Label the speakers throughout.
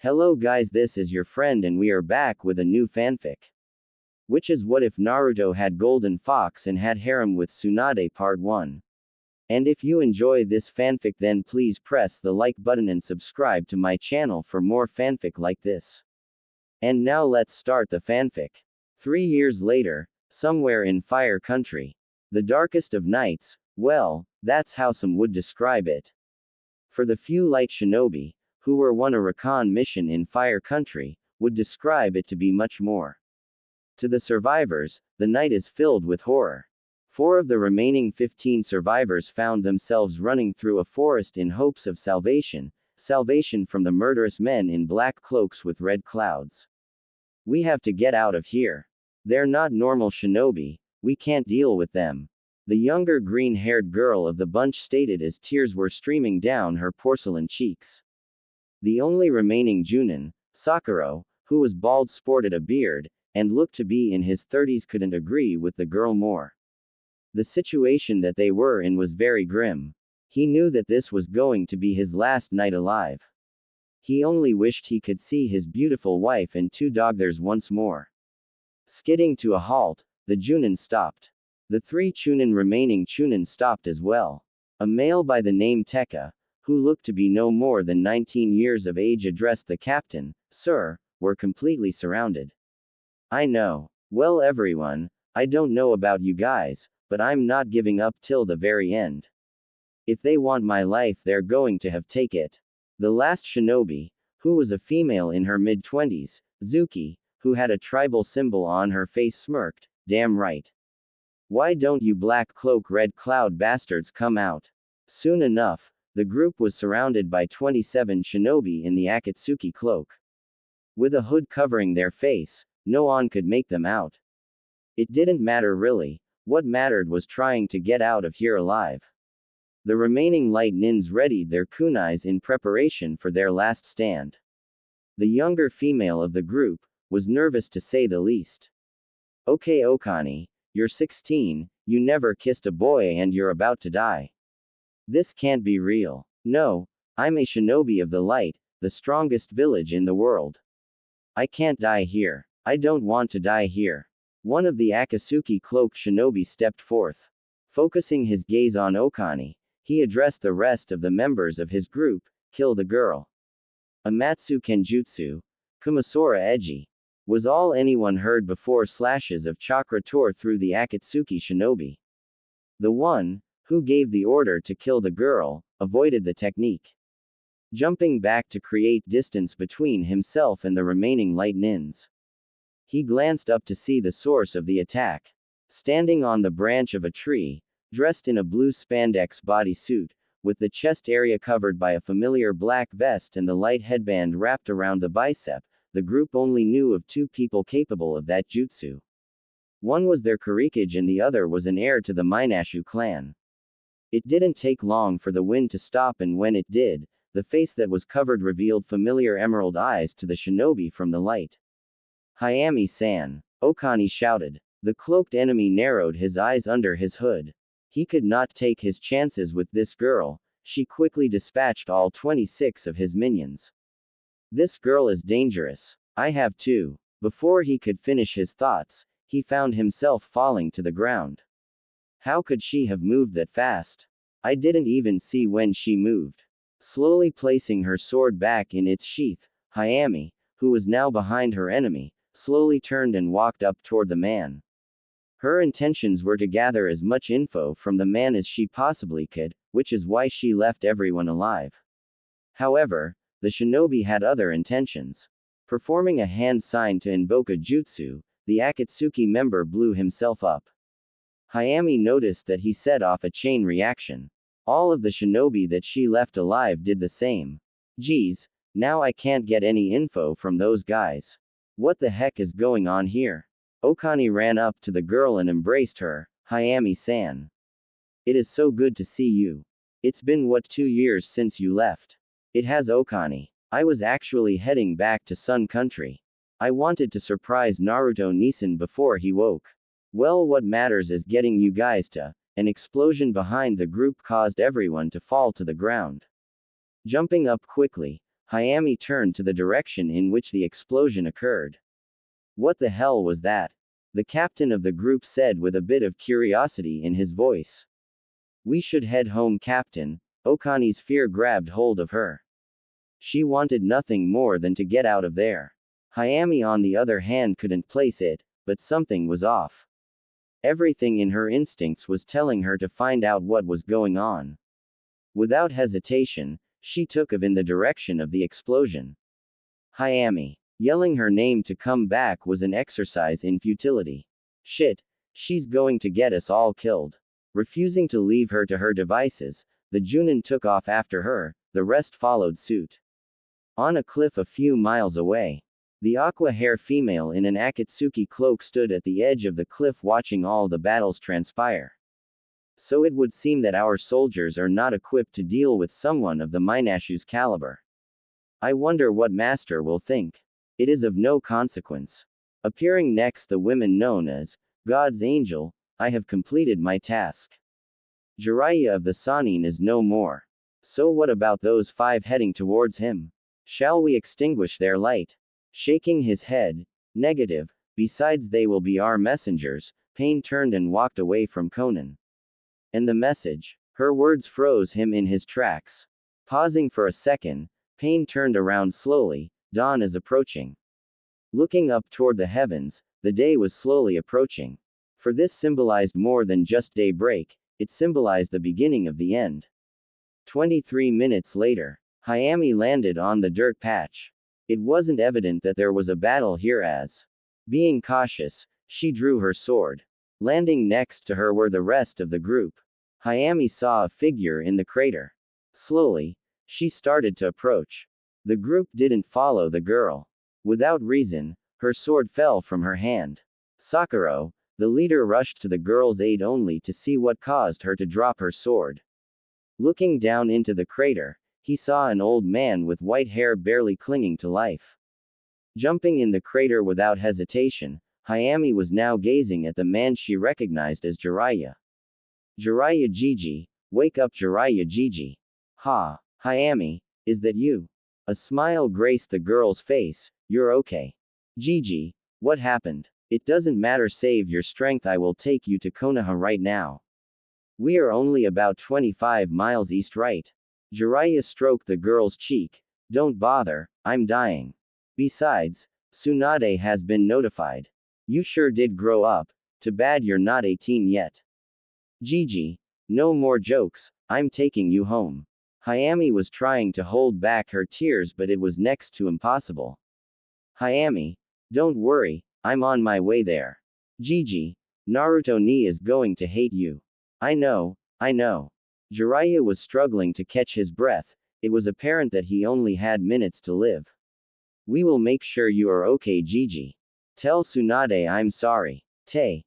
Speaker 1: Hello guys, this is your friend and we are back with a new fanfic. Which is what if Naruto had Golden Fox and had Harem with Tsunade Part 1. And if you enjoy this fanfic then please press the like button and subscribe to my channel for more fanfic like this. And now let's start the fanfic. 3 years later, somewhere in Fire Country. The darkest of nights, well, that's how some would describe it. For the few light shinobi, who were on a recon mission in Fire Country, would describe it to be much more. To the survivors, the night is filled with horror. 4 of the remaining 15 survivors found themselves running through a forest in hopes of salvation from the murderous men in black cloaks with red clouds. We have to get out of here. They're not normal shinobi, we can't deal with them. The younger green-haired girl of the bunch stated as tears were streaming down her porcelain cheeks. The only remaining Junin, Sakuro, who was bald, sported a beard, and looked to be in his 30s, couldn't agree with the girl more. The situation that they were in was very grim. He knew that this was going to be his last night alive. He only wished he could see his beautiful wife and 2 doggers once more. Skidding to a halt, the Junin stopped. The 3 remaining Chunin stopped as well. A male by the name Tekka, who looked to be no more than 19 years of age, addressed the captain. Sir, we're completely surrounded. I know. Well everyone, I don't know about you guys, but I'm not giving up till the very end. If they want my life they're going to have take it. The last shinobi, who was a female in her mid-20s, Zuki, who had a tribal symbol on her face, smirked. Damn right. Why don't you black cloak red cloud bastards come out? Soon enough, the group was surrounded by 27 shinobi in the Akatsuki cloak. With a hood covering their face, no one could make them out. It didn't matter really, what mattered was trying to get out of here alive. The remaining light nins readied their kunais in preparation for their last stand. The younger female of the group was nervous to say the least. Okay Okani, you're 16, you never kissed a boy and you're about to die. This can't be real. No, I'm a shinobi of the light, the strongest village in the world. I can't die here. I don't want to die here. One of the Akatsuki cloak shinobi stepped forth. Focusing his gaze on Okani, he addressed the rest of the members of his group. Kill the girl. Amatsu Kenjutsu, Kumasora Eji, was all anyone heard before slashes of chakra tore through the Akatsuki shinobi. The one who gave the order to kill the girl avoided the technique. Jumping back to create distance between himself and the remaining light nins. He glanced up to see the source of the attack. Standing on the branch of a tree, dressed in a blue spandex bodysuit, with the chest area covered by a familiar black vest and the light headband wrapped around the bicep, the group only knew of 2 people capable of that jutsu. One was their Kurikage and the other was an heir to the Minashu clan. It didn't take long for the wind to stop, and when it did, the face that was covered revealed familiar emerald eyes to the shinobi from the light. Hayami-san, Okani shouted. The cloaked enemy narrowed his eyes under his hood. He could not take his chances with this girl. She quickly dispatched all 26 of his minions. This girl is dangerous. I have too. Before he could finish his thoughts, he found himself falling to the ground. How could she have moved that fast? I didn't even see when she moved. Slowly placing her sword back in its sheath, Hayami, who was now behind her enemy, slowly turned and walked up toward the man. Her intentions were to gather as much info from the man as she possibly could, which is why she left everyone alive. However, the shinobi had other intentions. Performing a hand sign to invoke a jutsu, the Akatsuki member blew himself up. Hayami noticed that he set off a chain reaction. All of the shinobi that she left alive did the same. Geez, now I can't get any info from those guys. What the heck is going on here? Okani ran up to the girl and embraced her. Hayami-san. It is so good to see you. It's been 2 years since you left? It has, Okani. I was actually heading back to Sun Country. I wanted to surprise Naruto Nisan before he woke. Well, what matters is getting you guys to. An explosion behind the group caused everyone to fall to the ground. Jumping up quickly, Hayami turned to the direction in which the explosion occurred. What the hell was that? The captain of the group said with a bit of curiosity in his voice. We should head home, Captain. Okani's fear grabbed hold of her. She wanted nothing more than to get out of there. Hayami, on the other hand, couldn't place it, but something was off. Everything in her instincts was telling her to find out what was going on. Without hesitation, she took off in the direction of the explosion. Hayami. Yelling her name to come back was an exercise in futility. Shit, she's going to get us all killed. Refusing to leave her to her devices, the Junin took off after her, the rest followed suit. On a cliff a few miles away, the aqua-hair female in an Akatsuki cloak stood at the edge of the cliff watching all the battles transpire. So it would seem that our soldiers are not equipped to deal with someone of the Minashu's caliber. I wonder what Master will think. It is of no consequence. Appearing next, the women known as God's Angel. I have completed my task. Jeriah of the Sanin is no more. So what about those 5 heading towards him? Shall we extinguish their light? Shaking his head, negative, besides they will be our messengers. Pain turned and walked away from Conan. And the message? Her words froze him in his tracks. Pausing for a second, Pain turned around slowly. Dawn is approaching. Looking up toward the heavens, the day was slowly approaching. For this symbolized more than just daybreak, it symbolized the beginning of the end. 23 minutes later, Hayami landed on the dirt patch. It wasn't evident that there was a battle here as. Being cautious, she drew her sword. Landing next to her were the rest of the group. Hayami saw a figure in the crater. Slowly, she started to approach. The group didn't follow the girl. Without reason, her sword fell from her hand. Sakura, the leader, rushed to the girl's aid only to see what caused her to drop her sword. Looking down into the crater, he saw an old man with white hair barely clinging to life. Jumping in the crater without hesitation, Hayami was now gazing at the man she recognized as Jeriah. Jeriah Gigi, wake up Jeriah Gigi. Ha, Hayami, is that you? A smile graced the girl's face. You're okay. Gigi, what happened? It doesn't matter, save your strength, I will take you to Konoha right now. We are only about 25 miles east, right? Jeriah stroked the girl's cheek. Don't bother, I'm dying. Besides, Tsunade has been notified. You sure did grow up. Too bad you're not 18 yet. Gigi, no more jokes, I'm taking you home. Hayami was trying to hold back her tears, but it was next to impossible. Hayami, don't worry, I'm on my way there. Gigi, Naruto ni is going to hate you. I know, I know. Jeriah was struggling to catch his breath. It was apparent that he only had minutes to live. We will make sure you are okay, Gigi. Tell Tsunade I'm sorry. Te.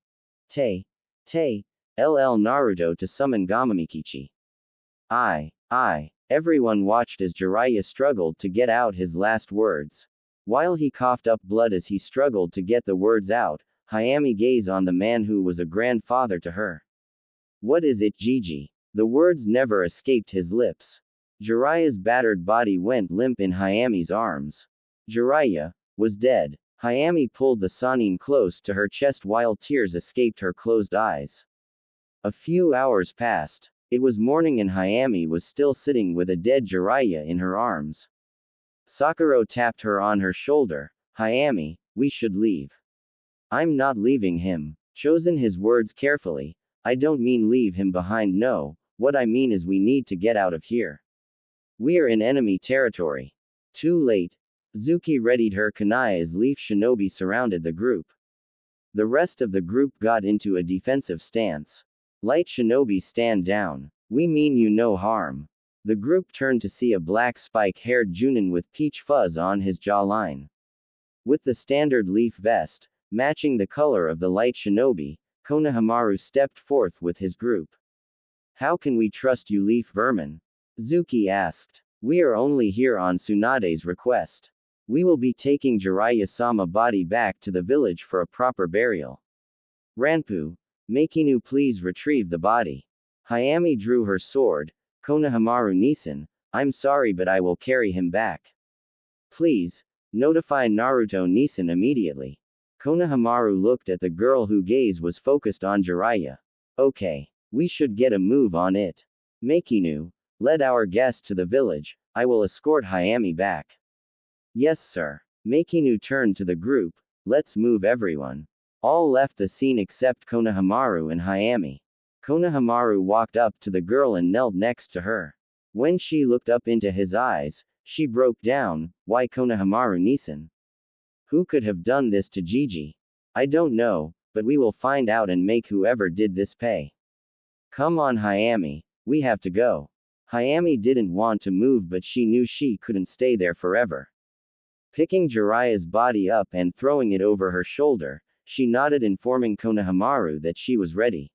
Speaker 1: LL Naruto to summon Gamamikichi. Everyone watched as Jeriah struggled to get out his last words. While he coughed up blood as he struggled to get the words out, Hayami gazed on the man who was a grandfather to her. What is it, Gigi? The words never escaped his lips. Jeriah's battered body went limp in Hayami's arms. Jeriah was dead. Hayami pulled the Sanin close to her chest while tears escaped her closed eyes. A few hours passed. It was morning and Hayami was still sitting with a dead Jeriah in her arms. Sakura tapped her on her shoulder. Hayami, we should leave. I'm not leaving him. Chosen his words carefully. I don't mean leave him behind, no, what I mean is we need to get out of here. We are in enemy territory. Too late. Zuki readied her kunai as Leaf Shinobi surrounded the group. The rest of the group got into a defensive stance. Light Shinobi, stand down. We mean you no harm. The group turned to see a black spike-haired Junin with peach fuzz on his jawline. With the standard leaf vest, matching the color of the Light Shinobi, Konohamaru stepped forth with his group. How can we trust you, Leaf Vermin? Zuki asked. We are only here on Tsunade's request. We will be taking Jiraiya-sama body back to the village for a proper burial. Ranpu, Makinu, please retrieve the body. Hayami drew her sword. Konohamaru Nisan, I'm sorry but I will carry him back. Please, notify Naruto Nisan immediately. Konohamaru looked at the girl whose gaze was focused on Jeriah. Okay. We should get a move on it. Makinu, lead our guest to the village, I will escort Hayami back. Yes sir. Makinu turned to the group, let's move everyone. All left the scene except Konohamaru and Hayami. Konohamaru walked up to the girl and knelt next to her. When she looked up into his eyes, she broke down. Why Konohamaru Nisan? Who could have done this to Gigi? I don't know, but we will find out and make whoever did this pay. Come on Hayami, we have to go. Hayami didn't want to move but she knew she couldn't stay there forever. Picking Jiraiya's body up and throwing it over her shoulder, she nodded informing Konohamaru that she was ready.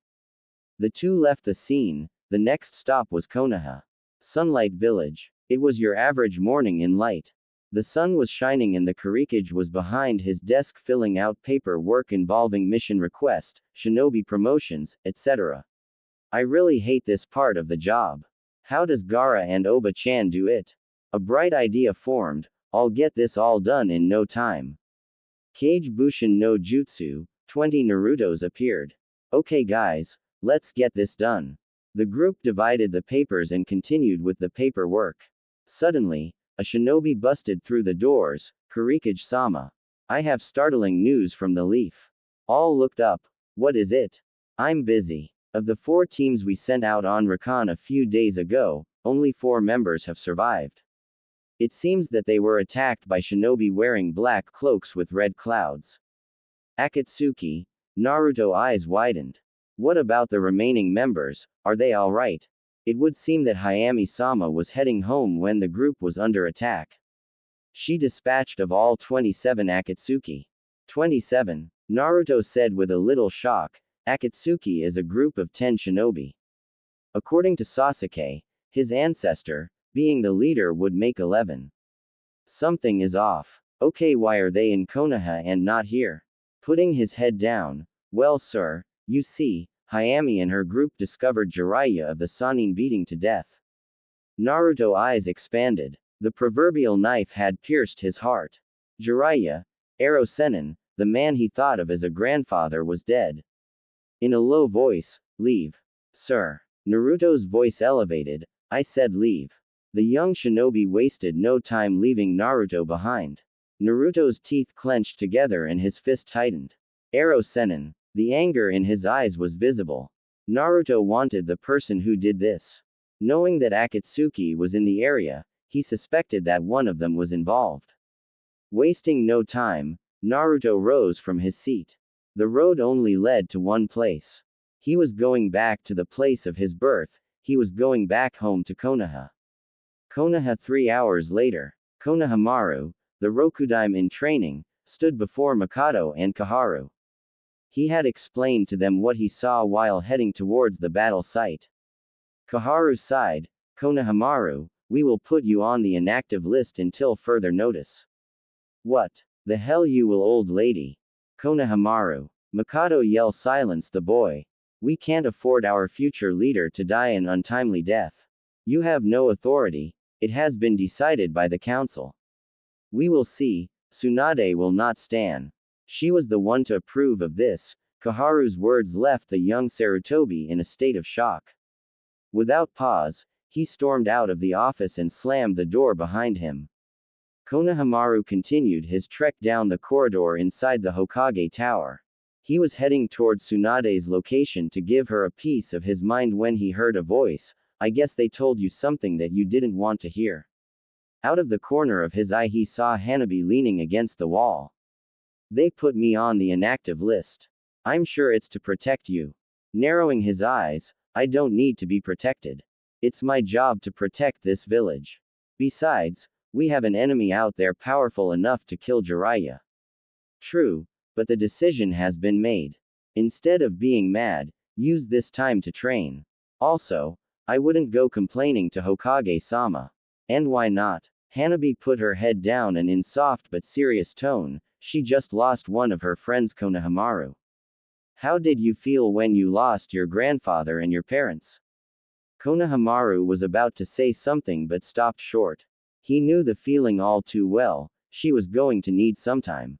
Speaker 1: The two left the scene. The next stop was Konoha. Sunlight Village. It was your average morning in light. The sun was shining and the Kurikage was behind his desk filling out paperwork involving mission request, shinobi promotions, etc. I really hate this part of the job. How does Gaara and Oba-chan do it? A bright idea formed, I'll get this all done in no time. Kage Bushin no Jutsu, 20 Narutos appeared. Okay guys, let's get this done. The group divided the papers and continued with the paperwork. Suddenly, a shinobi busted through the doors. Kurikage-sama. I have startling news from the Leaf. All looked up. What is it? I'm busy. Of the 4 teams we sent out on recon a few days ago, only 4 members have survived. It seems that they were attacked by shinobi wearing black cloaks with red clouds. Akatsuki. Naruto eyes widened. What about the remaining members, are they alright? It would seem that Hayami-sama was heading home when the group was under attack. She dispatched of all 27 Akatsuki. 27, Naruto said with a little shock. Akatsuki is a group of 10 shinobi. According to Sasuke, his ancestor, being the leader would make 11. Something is off. Okay, why are they in Konoha and not here? Putting his head down. Well sir, you see, Hayami and her group discovered Jeriah of the Sannin beating to death. Naruto eyes expanded. The proverbial knife had pierced his heart. Jeriah, Ero Sennin, the man he thought of as a grandfather was dead. In a low voice, leave. Sir. Naruto's voice elevated, I said leave. The young shinobi wasted no time leaving Naruto behind. Naruto's teeth clenched together and his fist tightened. Ero Sennin. The anger in his eyes was visible. Naruto wanted the person who did this. Knowing that Akatsuki was in the area, he suspected that one of them was involved. Wasting no time, Naruto rose from his seat. The road only led to one place. He was going back to the place of his birth, he was going back home to Konoha. Konoha 3 hours later. Konohamaru, the Rokudaime in training, stood before Mikado and Kaharu. He had explained to them what he saw while heading towards the battle site. Kaharu sighed, Konohamaru, we will put you on the inactive list until further notice. What the hell, you will, old lady? Konohamaru. Mikado yell, silence the boy. We can't afford our future leader to die an untimely death. You have no authority, it has been decided by the council. We will see, Tsunade will not stand. She was the one to approve of this. Kaharu's words left the young Sarutobi in a state of shock. Without pause, he stormed out of the office and slammed the door behind him. Konohamaru continued his trek down the corridor inside the Hokage Tower. He was heading toward Tsunade's location to give her a piece of his mind when he heard a voice. I guess they told you something that you didn't want to hear. Out of the corner of his eye he saw Hanabi leaning against the wall. They put me on the inactive list. I'm sure it's to protect you. Narrowing his eyes, I don't need to be protected. It's my job to protect this village. Besides, we have an enemy out there powerful enough to kill Jeriah. True, but the decision has been made. Instead of being mad, use this time to train. Also, I wouldn't go complaining to Hokage-sama. And why not? Hanabi put her head down and in soft but serious tone, she just lost one of her friends, Konohamaru. How did you feel when you lost your grandfather and your parents? Konohamaru was about to say something but stopped short. He knew the feeling all too well, she was going to need some time.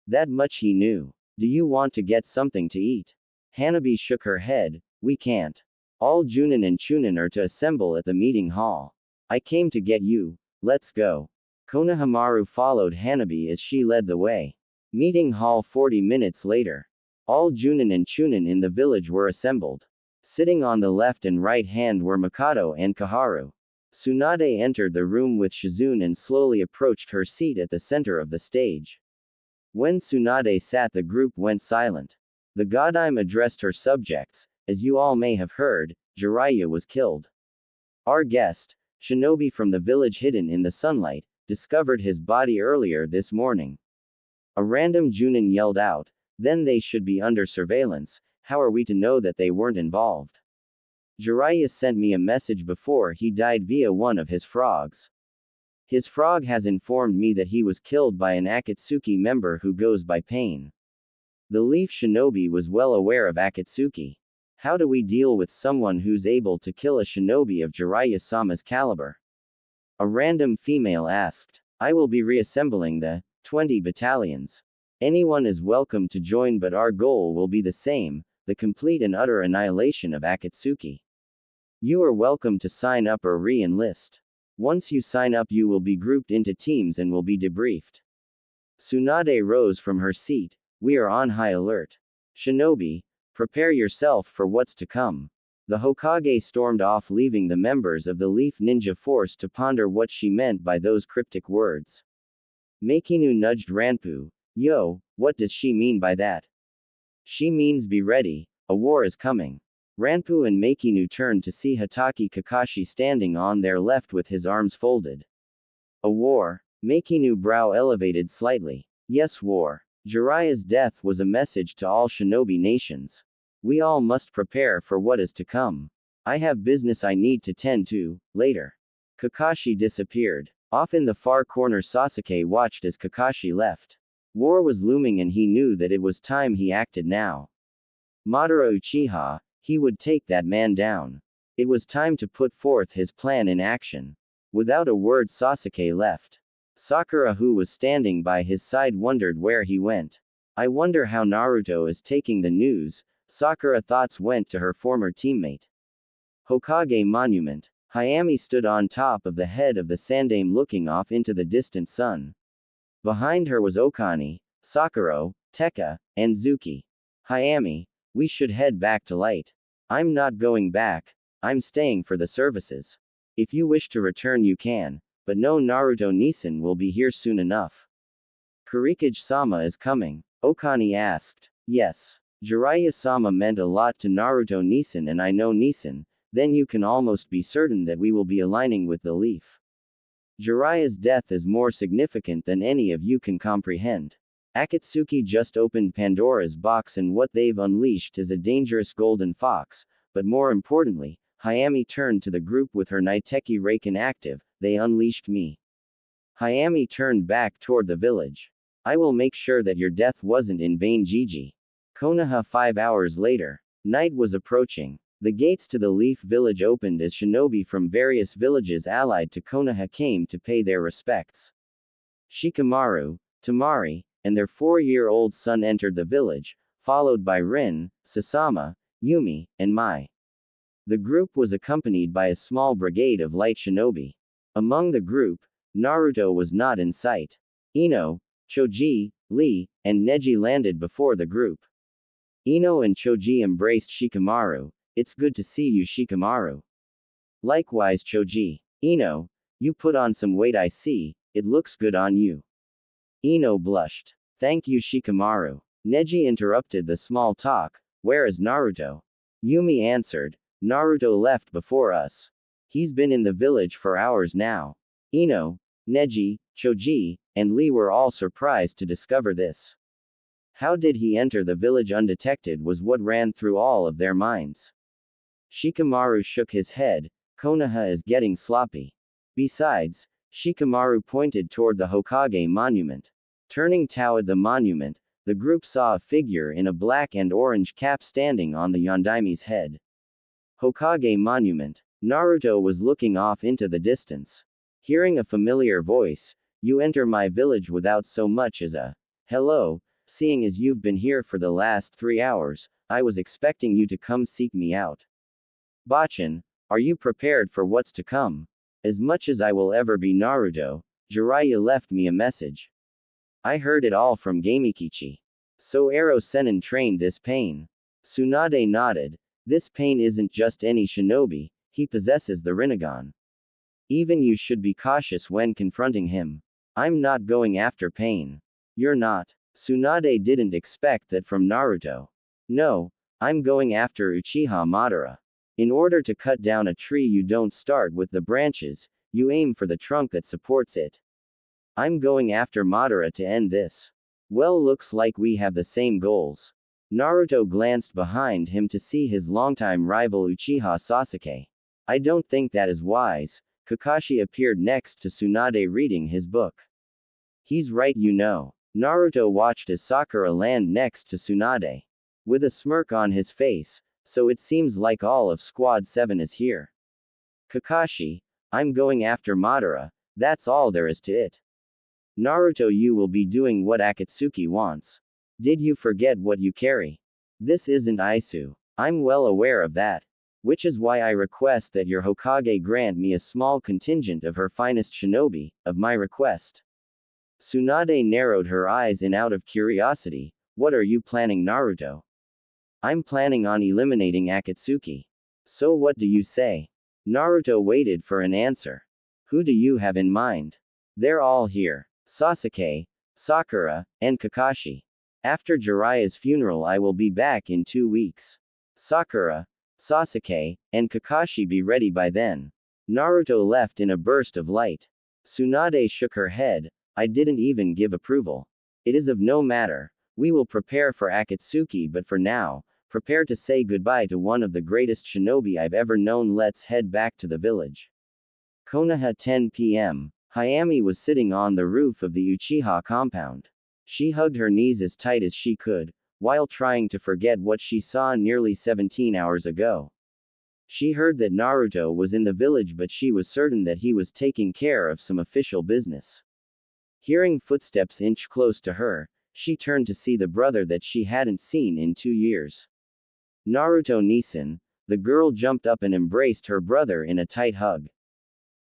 Speaker 1: That much he knew. Do you want to get something to eat? Hanabi shook her head. We can't. All Junin and Chunin are to assemble at the meeting hall. I came to get you. Let's go. Konohamaru followed Hanabi as she led the way. Meeting hall 40 minutes later. All Junin and Chunin in the village were assembled. Sitting on the left and right hand were Makoto and Kaharu. Tsunade entered the room with Shizune and slowly approached her seat at the center of the stage. When Tsunade sat, the group went silent. The Godime addressed her subjects. As you all may have heard, Jeriah was killed. Our guest, shinobi from the village hidden in the sunlight, discovered his body earlier this morning. A random Junin yelled out, then they should be under surveillance, how are we to know that they weren't involved? Jeriah sent me a message before he died via one of his frogs. His frog has informed me that he was killed by an Akatsuki member who goes by Pain. The Leaf Shinobi was well aware of Akatsuki. How do we deal with someone who's able to kill a shinobi of Jiraiya-sama's caliber? A random female asked. I will be reassembling the 20 battalions. Anyone is welcome to join, but our goal will be the same, the complete and utter annihilation of Akatsuki. You are welcome to sign up or re-enlist. Once you sign up, you will be grouped into teams and will be debriefed. Tsunade rose from her seat. We are on high alert. Shinobi, prepare yourself for what's to come. The Hokage stormed off, leaving the members of the Leaf Ninja Force to ponder what she meant by those cryptic words. Makinu nudged Ranpu. Yo, what does she mean by that? She means be ready, a war is coming. Ranpu and Makinu turned to see Hatake Kakashi standing on their left with his arms folded. A war? Makinu brow elevated slightly. Yes, war. Jiraiya's death was a message to all shinobi nations. We all must prepare for what is to come. I have business I need to tend to, later. Kakashi disappeared. Off in the far corner, Sasuke watched as Kakashi left. War was looming and he knew that it was time he acted now. Madara Uchiha, he would take that man down. It was time to put forth his plan in action. Without a word, Sasuke left. Sakura, who was standing by his side, wondered where he went. I wonder how Naruto is taking the news. Sakura thoughts went to her former teammate. Hokage Monument. Hayami stood on top of the head of the Sandaime looking off into the distant sun. Behind her was Okani, Sakura, Tekka, and Zuki. Hayami, we should head back to Light. I'm not going back, I'm staying for the services. If you wish to return you can, but no, Naruto Nissen will be here soon enough. Kurikage-sama is coming, Okani asked. Yes. Jiraiya-sama meant a lot to Naruto Nissen, and I know Nissen, then you can almost be certain that we will be aligning with the Leaf. Jiraiya's death is more significant than any of you can comprehend. Akatsuki just opened Pandora's box, and what they've unleashed is a dangerous golden fox, but more importantly, Hayami turned to the group with her Naiteki Raken active. They unleashed me. Hayami turned back toward the village. I will make sure that your death wasn't in vain, Gigi. Konoha. 5 hours later. Night was approaching. The gates to the Leaf Village opened as shinobi from various villages allied to Konoha came to pay their respects. Shikamaru, Tamari, and their 4-year-old son entered the village, followed by Rin, Sasama, Yumi, and Mai. The group was accompanied by a small brigade of light shinobi. Among the group, Naruto was not in sight. Ino, Choji, Lee, and Neji landed before the group. Ino and Choji embraced Shikamaru. It's good to see you, Shikamaru. Likewise, Choji. Ino, you put on some weight, I see, it looks good on you. Ino blushed. Thank you, Shikamaru. Neji interrupted the small talk. Where is Naruto? Yumi answered. Naruto left before us. He's been in the village for hours now. Ino, Neji, Choji, and Lee were all surprised to discover this. How did he enter the village undetected was what ran through all of their minds. Shikamaru shook his head. Konoha is getting sloppy. Besides, Shikamaru pointed toward the Hokage monument. Turning toward the monument, the group saw a figure in a black and orange cap standing on the Yondaime's head. Hokage monument. Naruto was looking off into the distance. Hearing a familiar voice, you enter my village without so much as a hello. Seeing as you've been here for the last 3 hours, I was expecting you to come seek me out. Bachan, are you prepared for what's to come? As much as I will ever be Naruto, Jiraiya left me a message. I heard it all from Gamikichi. So Ero Sennin trained this pain. Tsunade nodded. This pain isn't just any shinobi, he possesses the Rinnegan. Even you should be cautious when confronting him. I'm not going after pain. You're not. Tsunade didn't expect that from Naruto. No, I'm going after Uchiha Madara. In order to cut down a tree, you don't start with the branches, you aim for the trunk that supports it. I'm going after Madara to end this. Well, looks like we have the same goals. Naruto glanced behind him to see his longtime rival Uchiha Sasuke. I don't think that is wise. Kakashi appeared next to Tsunade reading his book. He's right, you know. Naruto watched as Sakura land next to Tsunade. With a smirk on his face, so it seems like all of Squad 7 is here. Kakashi, I'm going after Madara, that's all there is to it. Naruto, you will be doing what Akatsuki wants. Did you forget what you carry? This isn't Isu. I'm well aware of that. Which is why I request that your Hokage grant me a small contingent of her finest shinobi, of my request. Tsunade narrowed her eyes in out of curiosity. What are you planning, Naruto? I'm planning on eliminating Akatsuki. So what do you say? Naruto waited for an answer. Who do you have in mind? They're all here. Sasuke, Sakura, and Kakashi. After Jiraiya's funeral I will be back in 2 weeks. Sakura, Sasuke, and Kakashi be ready by then. Naruto left in a burst of light. Tsunade shook her head. I didn't even give approval. It is of no matter. We will prepare for Akatsuki, but for now, prepare to say goodbye to one of the greatest shinobi I've ever known. Let's head back to the village. Konoha 10 p.m. Hayami was sitting on the roof of the Uchiha compound. She hugged her knees as tight as she could, while trying to forget what she saw nearly 17 hours ago. She heard that Naruto was in the village, but she was certain that he was taking care of some official business. Hearing footsteps inch close to her, she turned to see the brother that she hadn't seen in 2 years. Naruto Nisan, the girl jumped up and embraced her brother in a tight hug.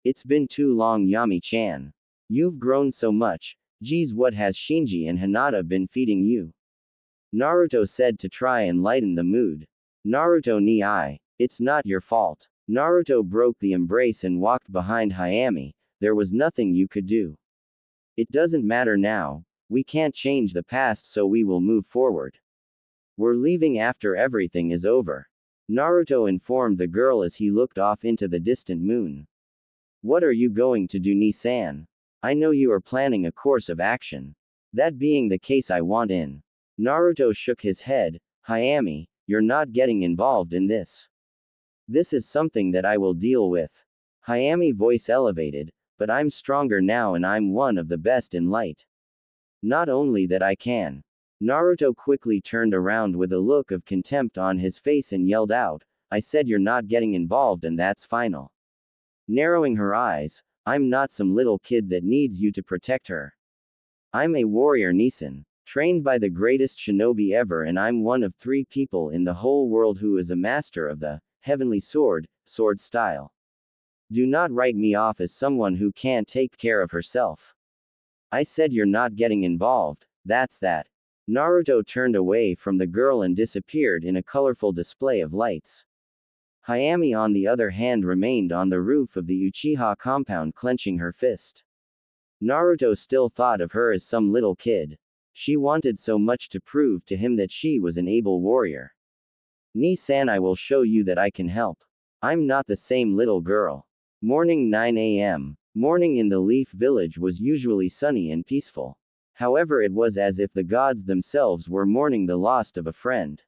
Speaker 1: It's been too long, Yami-chan. You've grown so much. Geez, what has Shinji and Hinata been feeding you? Naruto said to try and lighten the mood. Naruto ni I. It's not your fault. Naruto broke the embrace and walked behind Hayami. There was nothing you could do. It doesn't matter now. We can't change the past, so we will move forward. We're leaving after everything is over. Naruto informed the girl as he looked off into the distant moon. What are you going to do, Nisan? I know you are planning a course of action. That being the case, I want in. Naruto shook his head. Hayami, you're not getting involved in this. This is something that I will deal with. Hayami voice elevated, but I'm stronger now and I'm one of the best in light. Not only that, I can. Naruto quickly turned around with a look of contempt on his face and yelled out, I said you're not getting involved and that's final. Narrowing her eyes, I'm not some little kid that needs you to protect her. I'm a warrior Nisan, trained by the greatest shinobi ever, and I'm one of 3 people in the whole world who is a master of the heavenly sword style. Do not write me off as someone who can't take care of herself. I said you're not getting involved, that's that. Naruto turned away from the girl and disappeared in a colorful display of lights. Hayami on the other hand remained on the roof of the Uchiha compound clenching her fist. Naruto still thought of her as some little kid. She wanted so much to prove to him that she was an able warrior. Ni-san, I will show you that I can help. I'm not the same little girl. Morning 9 a.m. Morning in the Leaf Village was usually sunny and peaceful. However, it was as if the gods themselves were mourning the loss of a friend.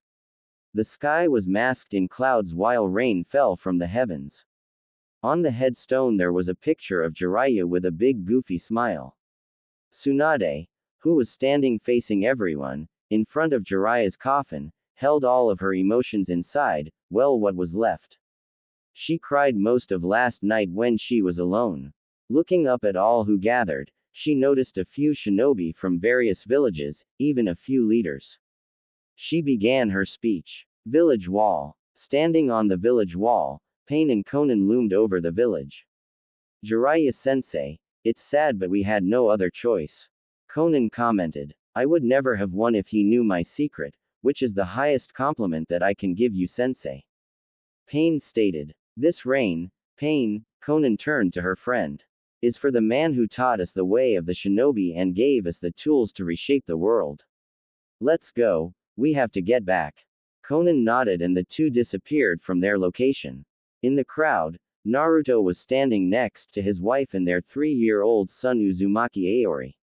Speaker 1: The sky was masked in clouds while rain fell from the heavens. On the headstone there was a picture of Jeriah with a big goofy smile. Tsunade, who was standing facing everyone, in front of Jeriah's coffin, held all of her emotions inside, well, what was left. She cried most of last night when she was alone. Looking up at all who gathered, she noticed a few shinobi from various villages, even a few leaders. She began her speech. Village wall. Standing on the village wall, Pain and Konan loomed over the village. Jeriah sensei, it's sad but we had no other choice. Konan commented. I would never have won if he knew my secret, which is the highest compliment that I can give you sensei. Pain stated. This rain, Pain, Konan turned to her friend, is for the man who taught us the way of the shinobi and gave us the tools to reshape the world. Let's go, we have to get back. Konan nodded and the two disappeared from their location. In the crowd, Naruto was standing next to his wife and their 3-year-old son Uzumaki Aoi.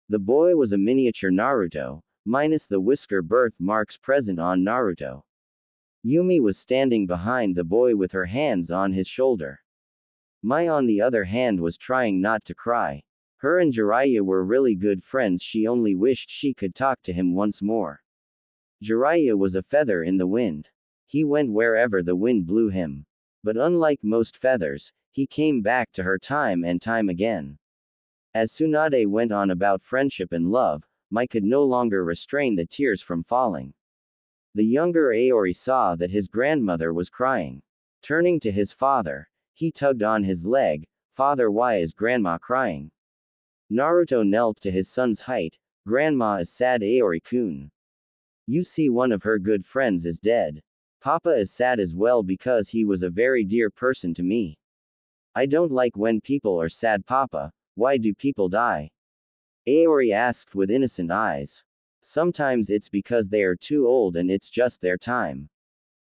Speaker 1: The boy was a miniature Naruto, minus the whisker birthmarks present on Naruto. Yumi was standing behind the boy with her hands on his shoulder. Mai on the other hand was trying not to cry. Her and Jeriah were really good friends, she only wished she could talk to him once more. Jeriah was a feather in the wind. He went wherever the wind blew him. But unlike most feathers, he came back to her time and time again. As Tsunade went on about friendship and love, Mai could no longer restrain the tears from falling. The younger Aoi saw that his grandmother was crying. Turning to his father, he tugged on his leg. Father, why is grandma crying? Naruto knelt to his son's height. Grandma is sad, Aoi-kun. You see, one of her good friends is dead. Papa is sad as well because he was a very dear person to me. I don't like when people are sad, Papa. Why do people die? Aoi asked with innocent eyes. Sometimes it's because they are too old and it's just their time.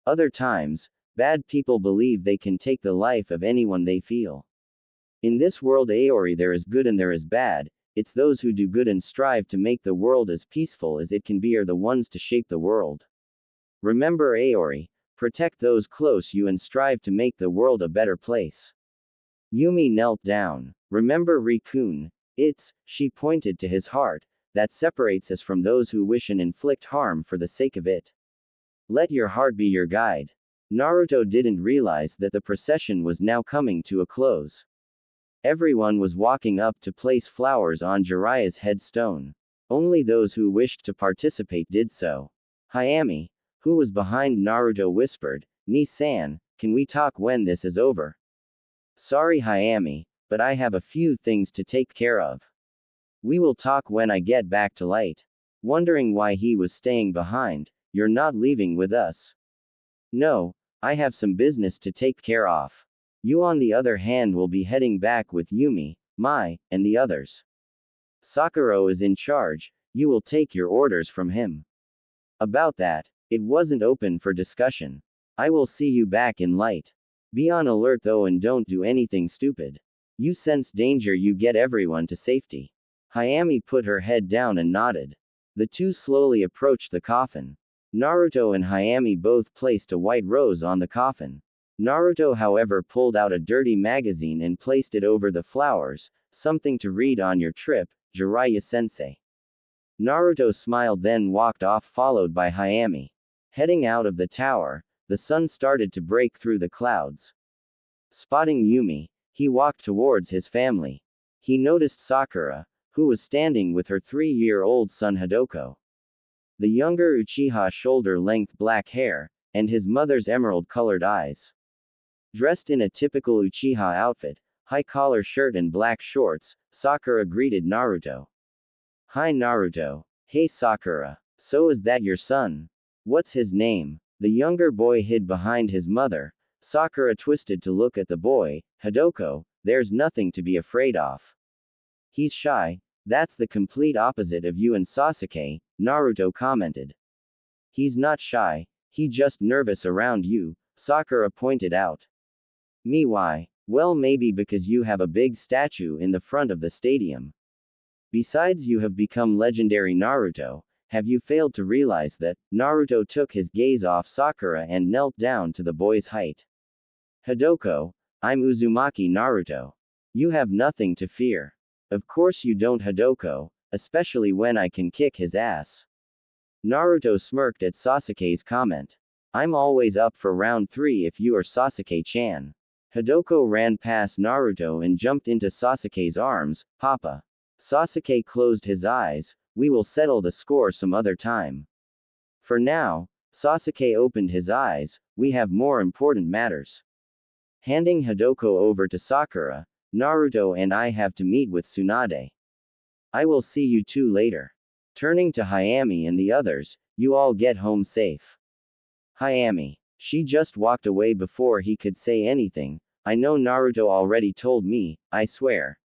Speaker 1: Other times, bad people believe they can take the life of anyone they feel. In this world, Aoi, there is good and there is bad. It's those who do good and strive to make the world as peaceful as it can be are the ones to shape the world. Remember, Aoi, protect those close you and strive to make the world a better place. Yumi knelt down. Remember, Rikun, she pointed to his heart, that separates us from those who wish and inflict harm for the sake of it. Let your heart be your guide. Naruto didn't realize that the procession was now coming to a close. Everyone was walking up to place flowers on Jiraiya's headstone. Only those who wished to participate did so. Hayami, who was behind Naruto, whispered, Ni-san, can we talk when this is over? Sorry, Hayami, but I have a few things to take care of. We will talk when I get back to light. Wondering why he was staying behind. You're not leaving with us? No, I have some business to take care of. You on the other hand will be heading back with Yumi, Mai, and the others. Sakura is in charge, you will take your orders from him. About that, it wasn't open for discussion. I will see you back in light. Be on alert though and don't do anything stupid. You sense danger, you get everyone to safety. Hayami put her head down and nodded. The two slowly approached the coffin. Naruto and Hayami both placed a white rose on the coffin. Naruto, however, pulled out a dirty magazine and placed it over the flowers, something to read on your trip, Jiraiya sensei. Naruto smiled, then walked off, followed by Hayami. Heading out of the tower, the sun started to break through the clouds. Spotting Yumi, he walked towards his family. He noticed Sakura, who was standing with her 3-year-old son Hidoko. The younger Uchiha shoulder-length black hair, and his mother's emerald-colored eyes. Dressed in a typical Uchiha outfit, high-collar shirt and black shorts, Sakura greeted Naruto. Hi Naruto. Hey Sakura. So is that your son? What's his name? The younger boy hid behind his mother. Sakura twisted to look at the boy. Hidoko, there's nothing to be afraid of. He's shy. That's the complete opposite of you and Sasuke, Naruto commented. He's not shy, he just nervous around you, Sakura pointed out. Me, why? Well, maybe because you have a big statue in the front of the stadium. Besides, you have become legendary Naruto. Have you failed to realize that? Naruto took his gaze off Sakura and knelt down to the boy's height. Hidoko, I'm Uzumaki Naruto. You have nothing to fear. Of course you don't, Hidoko, especially when I can kick his ass. Naruto smirked at Sasuke's comment. I'm always up for round 3 if you are Sasuke-chan. Hideko ran past Naruto and jumped into Sasuke's arms. Papa. Sasuke closed his eyes. We will settle the score some other time. For now, Sasuke opened his eyes. We have more important matters. Handing Hideko over to Sakura, Naruto and I have to meet with Tsunade. I will see you two later. Turning to Hayami and the others, you all get home safe. Hayami. She just walked away before he could say anything. I know Naruto already told me, I swear.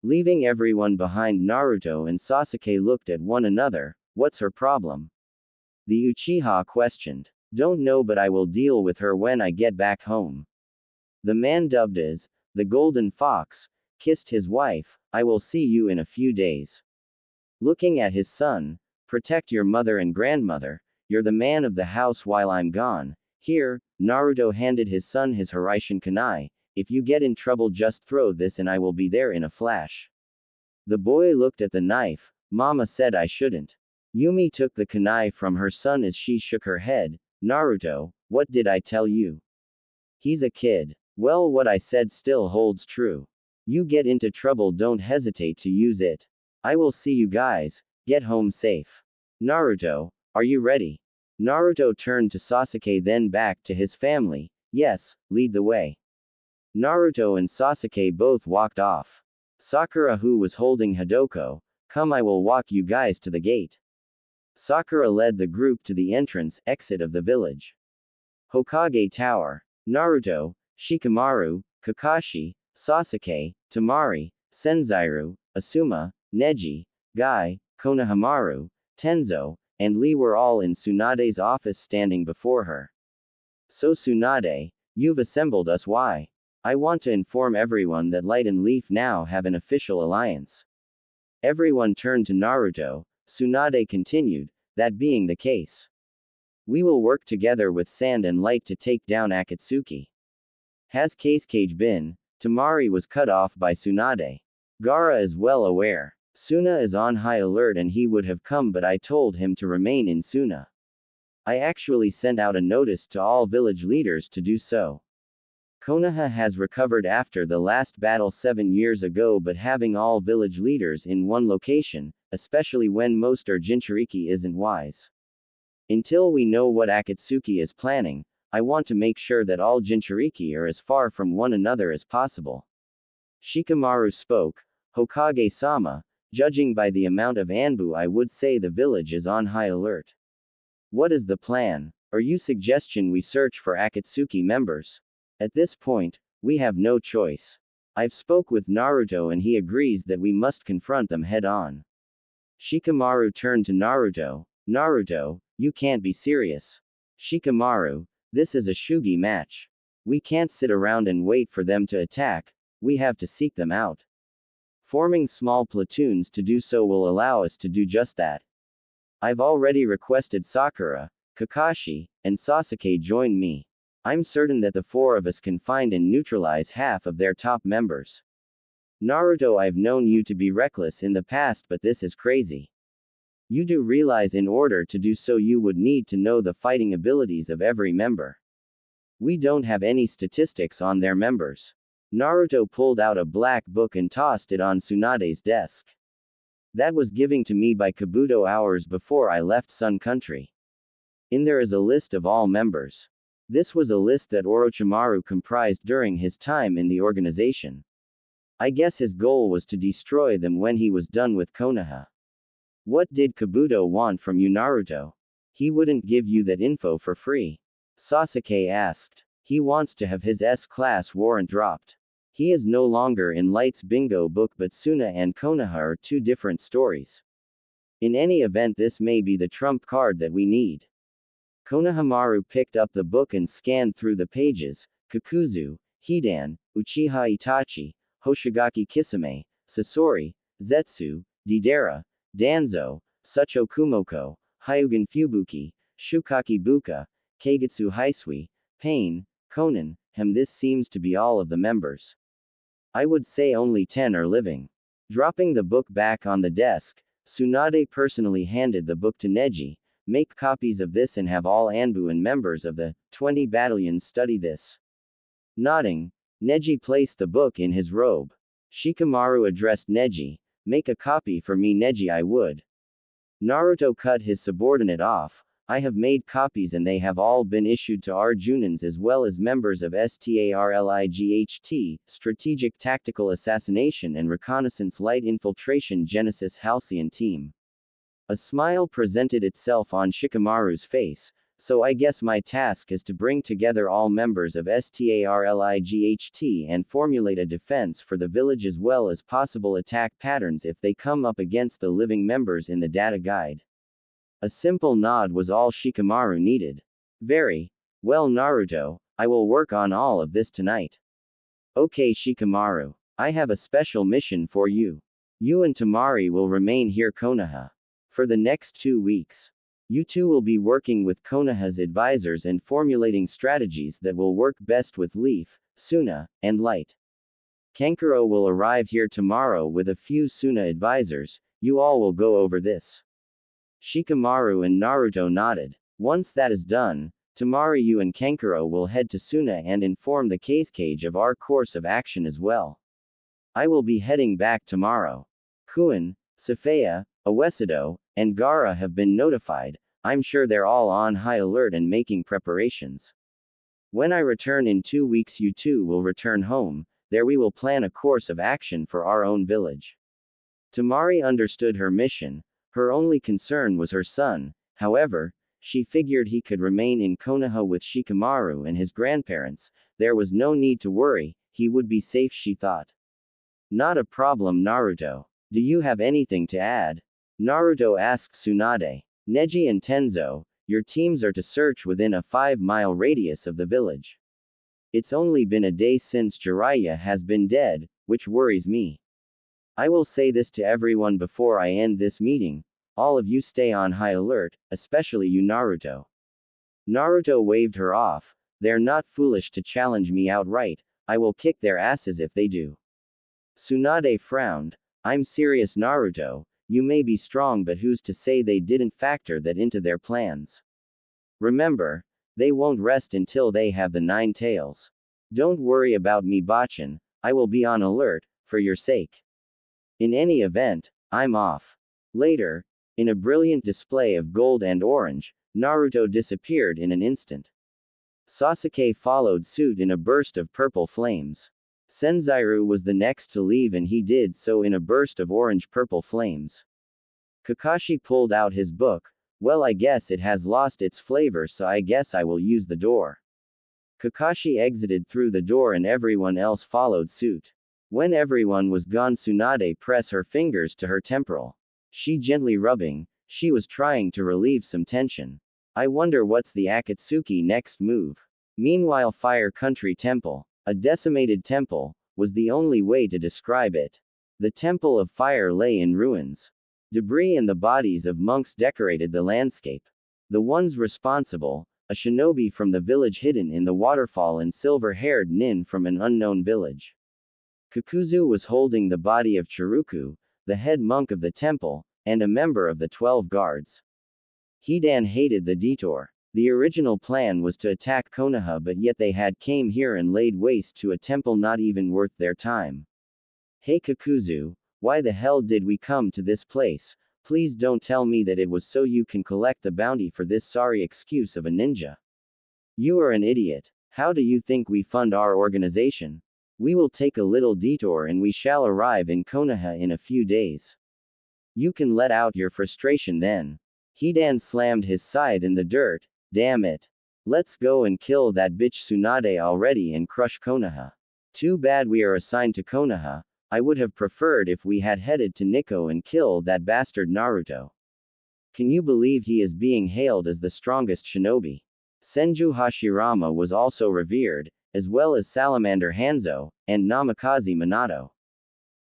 Speaker 1: Leaving everyone behind, Naruto and Sasuke looked at one another. What's her problem? The Uchiha questioned. Don't know, but I will deal with her when I get back home. The man dubbed as the Golden Fox kissed his wife. I will see you in a few days. Looking at his son, protect your mother and grandmother. You're the man of the house while I'm gone. Here, Naruto handed his son his Hiraishin kunai. If you get in trouble, just throw this and I will be there in a flash. The boy looked at the knife. Mama said I shouldn't. Yumi took the kunai from her son as she shook her head. Naruto, what did I tell you? He's a kid. Well, what I said still holds true. You get into trouble, don't hesitate to use it. I will see you guys. Get home safe. Naruto, are you ready? Naruto turned to Sasuke, then back to his family. Yes, lead the way. Naruto and Sasuke both walked off. Sakura, who was holding Hideko, come, I will walk you guys to the gate. Sakura led the group to the exit of the village. Hokage Tower. Naruto, Shikamaru, Kakashi, Sasuke, Temari, Senzaru, Asuma, Neji, Guy, Konohamaru, Tenzo, and Lee were all in Tsunade's office standing before her. So Tsunade, you've assembled us. Why? I want to inform everyone that Light and Leaf now have an official alliance. Everyone turned to Naruto. Tsunade continued, that being the case, we will work together with Sand and Light to take down Akatsuki. Has Cage been? Temari was cut off by Tsunade. Gaara is well aware. Suna is on high alert and he would have come, but I told him to remain in Suna. I actually sent out a notice to all village leaders to do so. Konoha has recovered after the last battle 7 years ago, but having all village leaders in one location, especially when most are Jinchuriki, isn't wise. Until we know what Akatsuki is planning, I want to make sure that all Jinchuriki are as far from one another as possible. Shikamaru spoke. Hokage-sama, judging by the amount of Anbu, I would say the village is on high alert. What is the plan? Are you suggesting we search for Akatsuki members? At this point, we have no choice. I've spoke with Naruto and he agrees that we must confront them head on. Shikamaru turned to Naruto. Naruto, you can't be serious. Shikamaru, this is a shugi match. We can't sit around and wait for them to attack. We have to seek them out. Forming small platoons to do so will allow us to do just that. I've already requested Sakura, Kakashi, and Sasuke join me. I'm certain that the 4 of us can find and neutralize half of their top members. Naruto, I've known you to be reckless in the past, but this is crazy. You do realize in order to do so you would need to know the fighting abilities of every member. We don't have any statistics on their members. Naruto pulled out a black book and tossed it on Tsunade's desk. That was given to me by Kabuto hours before I left Sun Country. In there is a list of all members. This was a list that Orochimaru comprised during his time in the organization. I guess his goal was to destroy them when he was done with Konoha. What did Kabuto want from you, Naruto? He wouldn't give you that info for free. Sasuke asked. He wants to have his S-class warrant dropped. He is no longer in Light's bingo book, but Suna and Konoha are 2 different stories. In any event, this may be the trump card that we need. Konohamaru picked up the book and scanned through the pages. Kakuzu, Hidan, Uchiha Itachi, Hoshigaki Kisame, Sasori, Zetsu, Deidara, Danzo, Sucho Kumoko, Hyugan Fubuki, Shukaki Buka, Keigetsu Hisui, Pain, Konan, This seems to be all of the members. I would say only 10 are living. Dropping the book back on the desk, Tsunade personally handed the book to Neji. Make copies of this and have all Anbu and members of the 20 battalions study this. Nodding, Neji placed the book in his robe. Shikamaru addressed Neji, make a copy for me Neji I would. Naruto cut his subordinate off, I have made copies and they have all been issued to Arjunans as well as members of STARLIGHT, Strategic Tactical Assassination and Reconnaissance Light Infiltration Genesis Halcyon Team. A smile presented itself on Shikamaru's face, so I guess my task is to bring together all members of STARLIGHT and formulate a defense for the village as well as possible attack patterns if they come up against the living members in the data guide. A simple nod was all Shikamaru needed. Very well, Naruto, I will work on all of this tonight. Okay, Shikamaru, I have a special mission for you. You and Temari will remain here Konoha for the next 2 weeks. You two will be working with Konoha's advisors and formulating strategies that will work best with Leaf, Suna, and Light. Kankuro will arrive here tomorrow with a few Suna advisors, you all will go over this. Shikamaru and Naruto nodded. Once that is done, Temari you and Kankuro will head to Suna and inform the Cage of our course of action as well. I will be heading back tomorrow. Kuin, Safaya, Uesudo, and Gaara have been notified, I'm sure they're all on high alert and making preparations. When I return in 2 weeks you two will return home, there we will plan a course of action for our own village. Temari understood her mission, her only concern was her son, however, she figured he could remain in Konoha with Shikamaru and his grandparents, there was no need to worry, he would be safe she thought. Not a problem Naruto. Do you have anything to add? Naruto asked Tsunade. Neji and Tenzo, your teams are to search within a 5-mile radius of the village. It's only been a day since Jeriah has been dead, which worries me. I will say this to everyone before I end this meeting, all of you stay on high alert, especially you Naruto. Naruto waved her off, they're not foolish to challenge me outright, I will kick their asses if they do. Tsunade frowned, I'm serious Naruto, you may be strong but who's to say they didn't factor that into their plans. Remember, they won't rest until they have the 9 tails. Don't worry about me Bachan, I will be on alert, for your sake. In any event, I'm off. Later, in a brilliant display of gold and orange, Naruto disappeared in an instant. Sasuke followed suit in a burst of purple flames. Senzaru was the next to leave and he did so in a burst of orange-purple flames. Kakashi pulled out his book, well I guess it has lost its flavor so I guess I will use the door. Kakashi exited through the door and everyone else followed suit. When everyone was gone Tsunade pressed her fingers to her temporal. She gently rubbing, she was trying to relieve some tension. I wonder what's the Akatsuki next move. Meanwhile Fire Country Temple, a decimated temple, was the only way to describe it. The Temple of Fire lay in ruins. Debris and the bodies of monks decorated the landscape. The ones responsible, a shinobi from the village hidden in the waterfall and silver-haired nin from an unknown village. Kakuzu was holding the body of Chiruku, the head monk of the temple, and a member of the 12 guards. Hidan hated the detour. The original plan was to attack Konoha but yet they had came here and laid waste to a temple not even worth their time. Hey Kakuzu, why the hell did we come to this place? Please don't tell me that it was so you can collect the bounty for this sorry excuse of a ninja. You are an idiot. How do you think we fund our organization? We will take a little detour and we shall arrive in Konoha in a few days. You can let out your frustration then. Hidan slammed his scythe in the dirt, damn it. Let's go and kill that bitch Tsunade already and crush Konoha. Too bad we are assigned to Konoha, I would have preferred if we had headed to Nikko and killed that bastard Naruto. Can you believe he is being hailed as the strongest shinobi? Senju Hashirama was also revered, as well as Salamander Hanzo, and Namikaze Minato.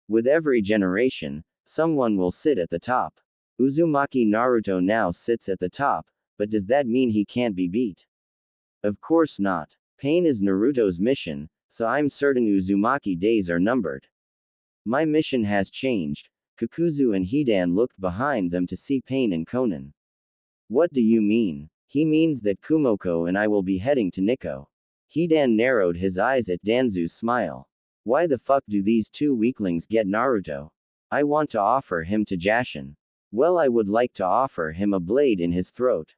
Speaker 1: With every generation, someone will sit at the top. Uzumaki Naruto now sits at the top, but does that mean he can't be beat? Of course not. Pain is Naruto's mission, so I'm certain Uzumaki days are numbered. My mission has changed. Kakuzu and Hidan looked behind them to see Pain and Konan. What do you mean? He means that Kumoko and I will be heading to Nikko. Hidan narrowed his eyes at Danzu's smile. Why the fuck do these two weaklings get Naruto? I want to offer him to Jashin. Well, I would like to offer him a blade in his throat.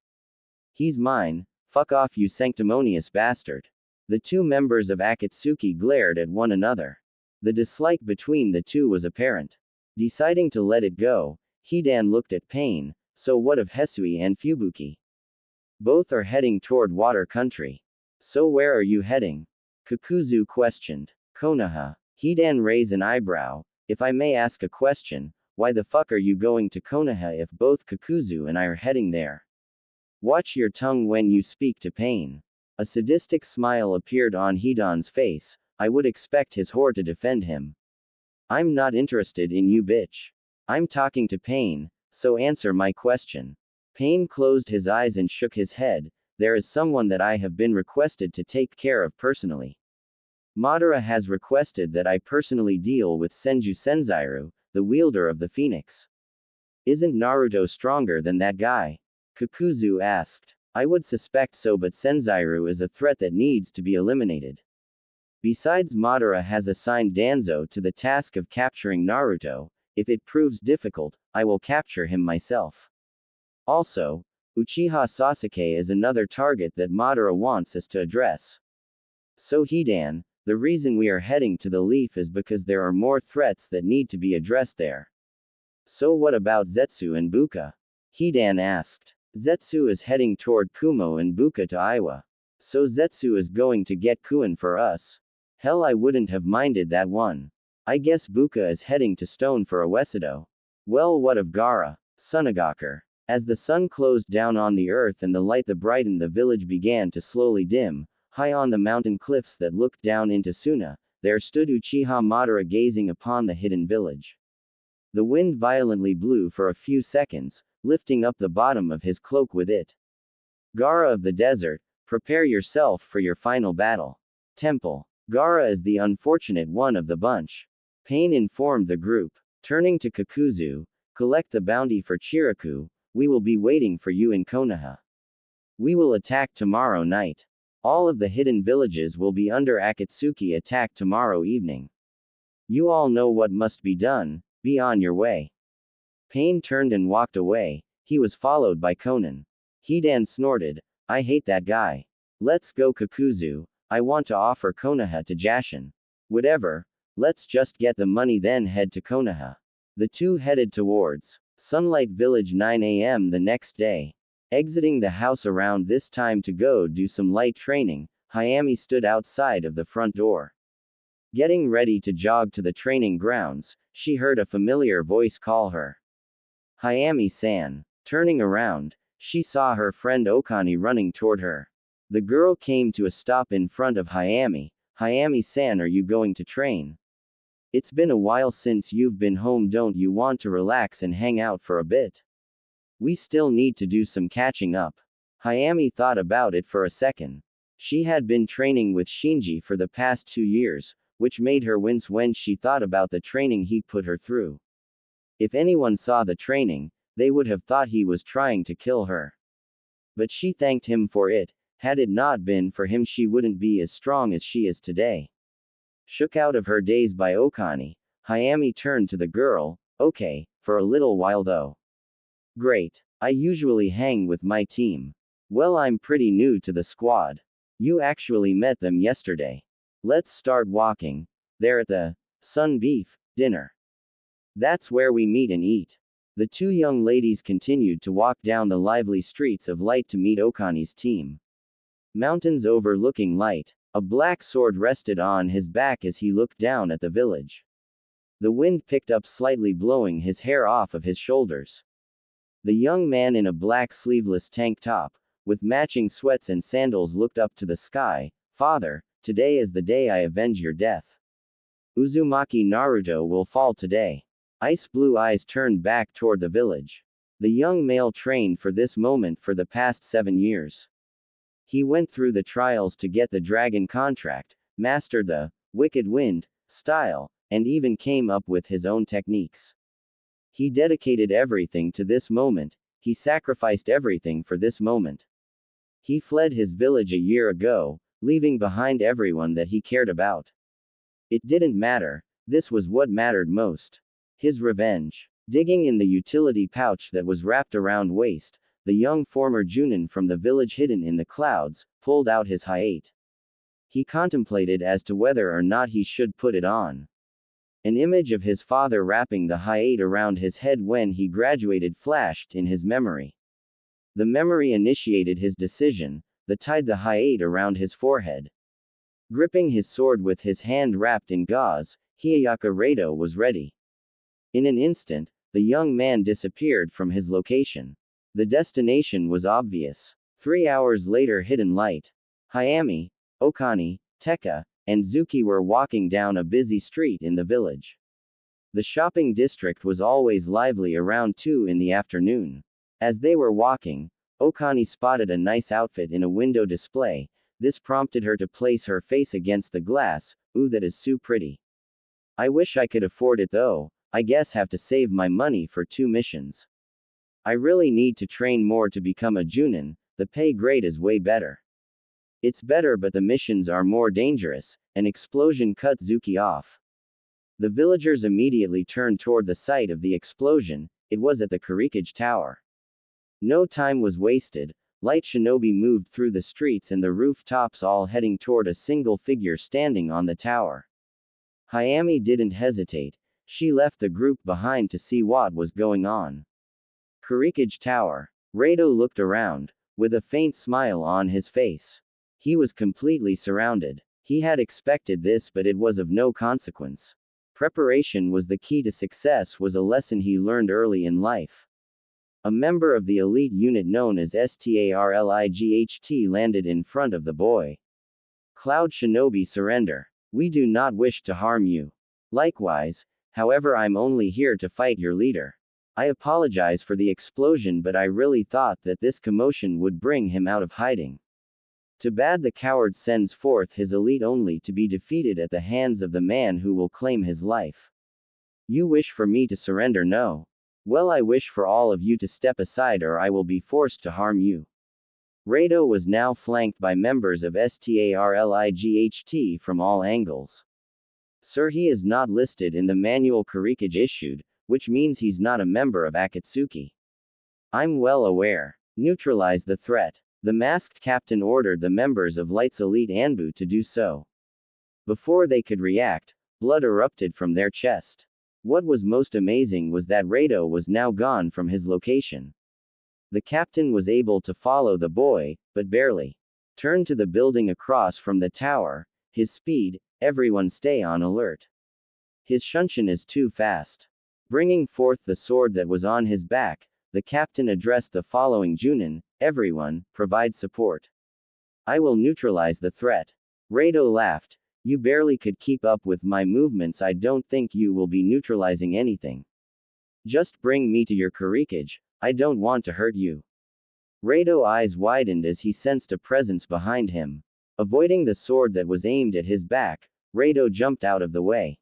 Speaker 1: He's mine. Fuck off, you sanctimonious bastard. The two members of Akatsuki glared at one another. The dislike between the two was apparent. Deciding to let it go, Hidan looked at Pain. So what of Hisui and Fubuki? Both are heading toward water country. So where are you heading? Kakuzu questioned. Konoha. Hidan raised an eyebrow. If I may ask a question, why the fuck are you going to Konoha if both Kakuzu and I are heading there? Watch your tongue when you speak to Pain. A sadistic smile appeared on Hidan's face. I would expect his whore to defend him. I'm not interested in you, bitch. I'm talking to Pain, so answer my question. Pain closed his eyes and shook his head. There is someone that I have been requested to take care of personally. Madara has requested that I personally deal with Senju Senzairu, the wielder of the Phoenix. Isn't Naruto stronger than that guy? Kakuzu asked. I would suspect so, but Senzairu is a threat that needs to be eliminated. Besides, Madara has assigned Danzo to the task of capturing Naruto. If it proves difficult, I will capture him myself. Also, Uchiha Sasuke is another target that Madara wants us to address. So Hidan, the reason we are heading to the Leaf is because there are more threats that need to be addressed there. So what about Zetsu and Buka? Hidan asked. Zetsu is heading toward Kumo and Buka to Iwa. So Zetsu is going to get Kuin for us. Hell, I wouldn't have minded that one. I guess Buka is heading to Stone for Uesudo. Well, what of Gaara? Sunagakur. As the sun closed down on the earth and the light that brightened the village began to slowly dim, high on the mountain cliffs that looked down into Suna, there stood Uchiha Madara gazing upon the hidden village. The wind violently blew for a few seconds, lifting up the bottom of his cloak with it. Gaara of the desert, prepare yourself for your final battle. Temple. Gaara is the unfortunate one of the bunch. Pain informed the group. Turning to Kakuzu, collect the bounty for Chiraku, we will be waiting for you in Konoha. We will attack tomorrow night. All of the hidden villages will be under Akatsuki attack tomorrow evening. You all know what must be done, be on your way. Pain turned and walked away. He was followed by Konan. Hidan snorted, I hate that guy. Let's go, Kakuzu, I want to offer Konoha to Jashin. Whatever, let's just get the money then head to Konoha. The two headed towards Sunlight Village 9 a.m. the next day. Exiting the house around this time to go do some light training, Hayami stood outside of the front door. Getting ready to jog to the training grounds, she heard a familiar voice call her. Hayami-san. Turning around, she saw her friend Okani running toward her. The girl came to a stop in front of Hayami. Hayami-san, are you going to train? It's been a while since you've been home, don't you want to relax and hang out for a bit? We still need to do some catching up. Hayami thought about it for a second. She had been training with Shinji for the past 2 years, which made her wince when she thought about the training he put her through. If anyone saw the training, they would have thought he was trying to kill her. But she thanked him for it. Had it not been for him, she wouldn't be as strong as she is today. Shook out of her daze by Okani, Hayami turned to the girl. Okay, for a little while though. Great. I usually hang with my team. Well, I'm pretty new to the squad. You actually met them yesterday. Let's start walking. They're at the Sun Beef dinner. That's where we meet and eat. The two young ladies continued to walk down the lively streets of Light to meet Okani's team. Mountains overlooking Light. A black sword rested on his back as he looked down at the village. The wind picked up slightly, blowing his hair off of his shoulders. The young man in a black sleeveless tank top, with matching sweats and sandals, looked up to the sky. Father, today is the day I avenge your death. Uzumaki Naruto will fall today. Ice blue eyes turned back toward the village. The young male trained for this moment for the past 7 years. He went through the trials to get the dragon contract, mastered the wicked wind style, and even came up with his own techniques. He dedicated everything to this moment. He sacrificed everything for this moment. He fled his village a year ago, leaving behind everyone that he cared about. It didn't matter, this was what mattered most. His revenge. Digging in the utility pouch that was wrapped around waist, the young former Junin from the village hidden in the clouds, pulled out his hayate. He contemplated as to whether or not he should put it on. An image of his father wrapping the hayate around his head when he graduated flashed in his memory. The memory initiated his decision, tied the hayate around his forehead. Gripping his sword with his hand wrapped in gauze, Hiyayaka Raido was ready. In an instant, the young man disappeared from his location. The destination was obvious. 3 hours later, hidden light. Hayami, Okani, Tekka, and Zuki were walking down a busy street in the village. The shopping district was always lively around 2 in the afternoon. As they were walking, Okani spotted a nice outfit in a window display. This prompted her to place her face against the glass. Ooh, that is so pretty. I wish I could afford it though. I guess have to save my money for 2 missions. I really need to train more to become a Junin. The pay grade is way better. It's better, but the missions are more dangerous. An explosion cut Zuki off. The villagers immediately turned toward the site of the explosion. It was at the Kurikage Tower. No time was wasted. Light shinobi moved through the streets and the rooftops, all heading toward a single figure standing on the tower. Hayami didn't hesitate. She left the group behind to see what was going on. Kurikage Tower. Raido looked around, with a faint smile on his face. He was completely surrounded. He had expected this, but it was of no consequence. Preparation was the key to success, was a lesson he learned early in life. A member of the elite unit known as STARLIGHT landed in front of the boy. Cloud Shinobi, surrender. We do not wish to harm you. Likewise, however, I'm only here to fight your leader. I apologize for the explosion, but I really thought that this commotion would bring him out of hiding. Too bad the coward sends forth his elite only to be defeated at the hands of the man who will claim his life. You wish for me to surrender? No. Well, I wish for all of you to step aside, or I will be forced to harm you. Raido was now flanked by members of STARLIGHT from all angles. Sir, he is not listed in the manual Kurikage issued, which means he's not a member of Akatsuki. I'm well aware. Neutralize the threat. The masked captain ordered the members of Light's elite Anbu to do so. Before they could react, blood erupted from their chest. What was most amazing was that Raido was now gone from his location. The captain was able to follow the boy, but barely. Turn to the building across from the tower. His speed, everyone stay on alert. His shunshin is too fast. Bringing forth the sword that was on his back, the captain addressed the following Junin: everyone, provide support. I will neutralize the threat. Raido laughed. You barely could keep up with my movements. I don't think you will be neutralizing anything. Just bring me to your Kurikage. I don't want to hurt you. Raido's eyes widened as he sensed a presence behind him. Avoiding the sword that was aimed at his back, Raido jumped out of the way.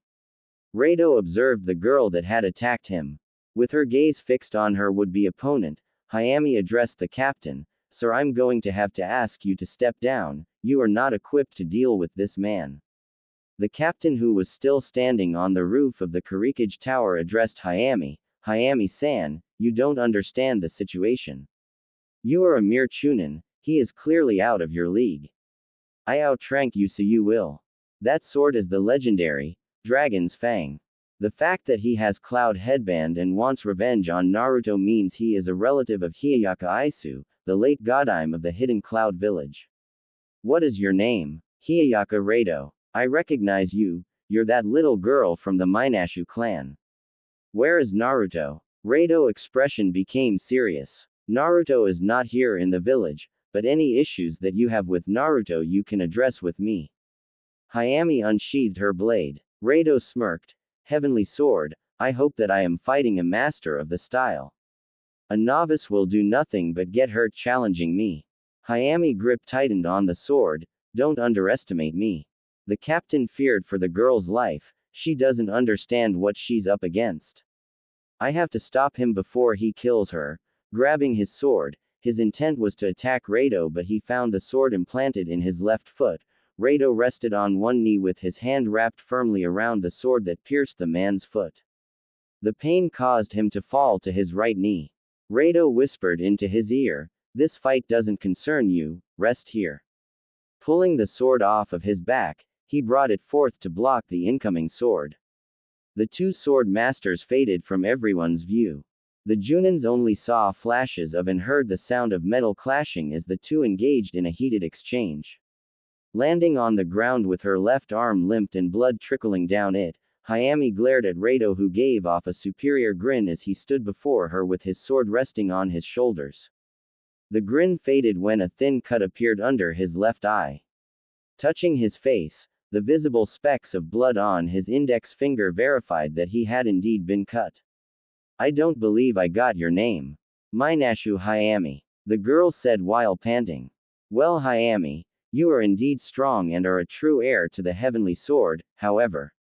Speaker 1: Raido observed the girl that had attacked him. With her gaze fixed on her would-be opponent, Hayami addressed the captain. Sir, I'm going to have to ask you to step down. You are not equipped to deal with this man. The captain, who was still standing on the roof of the Kurikage Tower, addressed Hayami. Hayami-san, you don't understand the situation. You are a mere chunin. He is clearly out of your league. I outrank you, so you will. That sword is the legendary Dragon's Fang. The fact that he has Cloud Headband and wants revenge on Naruto means he is a relative of Hiyayaka Aisu, the late godime of the hidden Cloud Village. What is your name? Hiyayaka Raido. I recognize you. You're that little girl from the Minasu clan. Where is Naruto? Raido's expression became serious. Naruto is not here in the village, but any issues that you have with Naruto you can address with me. Hayami unsheathed her blade. Raido smirked. Heavenly sword, I hope that I am fighting a master of the style. A novice will do nothing but get hurt challenging me. Hayami grip tightened on the sword. Don't underestimate me. The captain feared for the girl's life. She doesn't understand what she's up against. I have to stop him before he kills her. Grabbing his sword, His intent was to attack Raido, but he found the sword implanted in his left foot. Raido rested on one knee with his hand wrapped firmly around the sword that pierced the man's foot. The pain caused him to fall to his right knee. Raido whispered into his ear, "This fight doesn't concern you, rest here." Pulling the sword off of his back, he brought it forth to block the incoming sword. The two sword masters faded from everyone's view. The Junins only saw flashes of and heard the sound of metal clashing as the two engaged in a heated exchange. Landing on the ground with her left arm limped and blood trickling down it, Hayami glared at Raido, who gave off a superior grin as he stood before her with his sword resting on his shoulders. The grin faded when a thin cut appeared under his left eye. Touching his face, the visible specks of blood on his index finger verified that he had indeed been cut. "I don't believe I got your name." "Minashu Hayami," the girl said while panting. "Well, Hayami, you are indeed strong and are a true heir to the heavenly sword, however."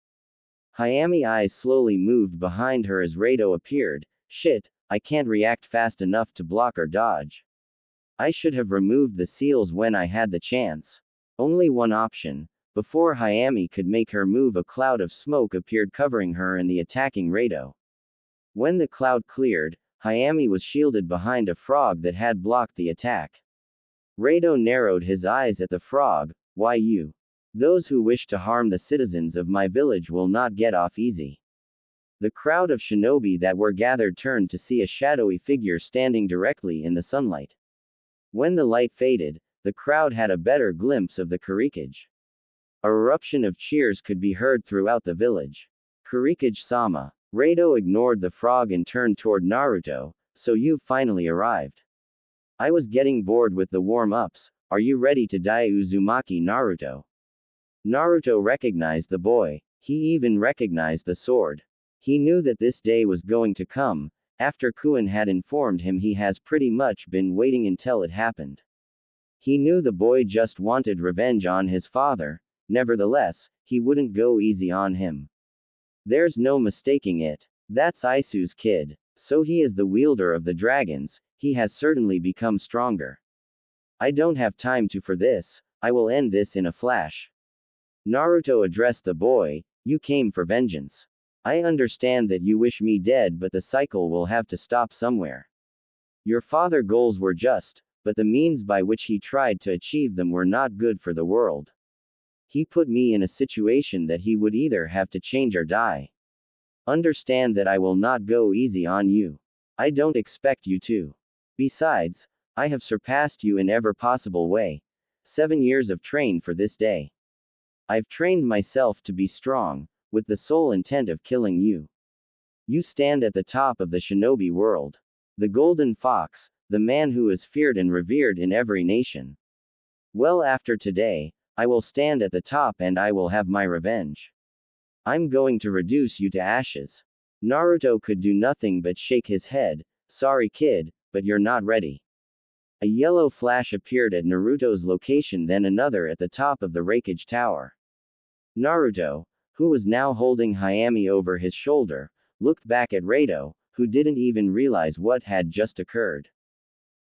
Speaker 1: Hayami's eyes slowly moved behind her as Raido appeared. "Shit, I can't react fast enough to block or dodge. I should have removed the seals when I had the chance." Only one option. Before Hayami could make her move, a cloud of smoke appeared covering her and the attacking Raido. When the cloud cleared, Hayami was shielded behind a frog that had blocked the attack. Raido narrowed his eyes at the frog. "Why you? Those who wish to harm the citizens of my village will not get off easy." The crowd of shinobi that were gathered turned to see a shadowy figure standing directly in the sunlight. When the light faded, the crowd had a better glimpse of the Kurikage. A eruption of cheers could be heard throughout the village. "Kurikage-sama." Raido ignored the frog and turned toward Naruto. "So you've finally arrived. I was getting bored with the warm-ups. Are you ready to die, Uzumaki Naruto?" Naruto recognized the boy. He even recognized the sword. He knew that this day was going to come. After Kuin had informed him, he has pretty much been waiting until it happened. He knew the boy just wanted revenge on his father. Nevertheless, he wouldn't go easy on him. There's no mistaking it. That's Isu's kid. So he is the wielder of the dragons. He has certainly become stronger. I don't have time for this. I will end this in a flash. Naruto addressed the boy. "You came for vengeance. I understand that you wish me dead, but the cycle will have to stop somewhere. Your father's goals were just, but the means by which he tried to achieve them were not good for the world. He put me in a situation that he would either have to change or die. Understand that I will not go easy on you. I don't expect you to. Besides, I have surpassed you in every possible way. 7 years of train for this day. I've trained myself to be strong, with the sole intent of killing you. You stand at the top of the shinobi world. The Golden Fox, the man who is feared and revered in every nation. Well, after today, I will stand at the top and I will have my revenge. I'm going to reduce you to ashes." Naruto could do nothing but shake his head. "Sorry kid, but you're not ready." A yellow flash appeared at Naruto's location, then another at the top of the Raikage Tower. Naruto, who was now holding Hayami over his shoulder, looked back at Raido, who didn't even realize what had just occurred.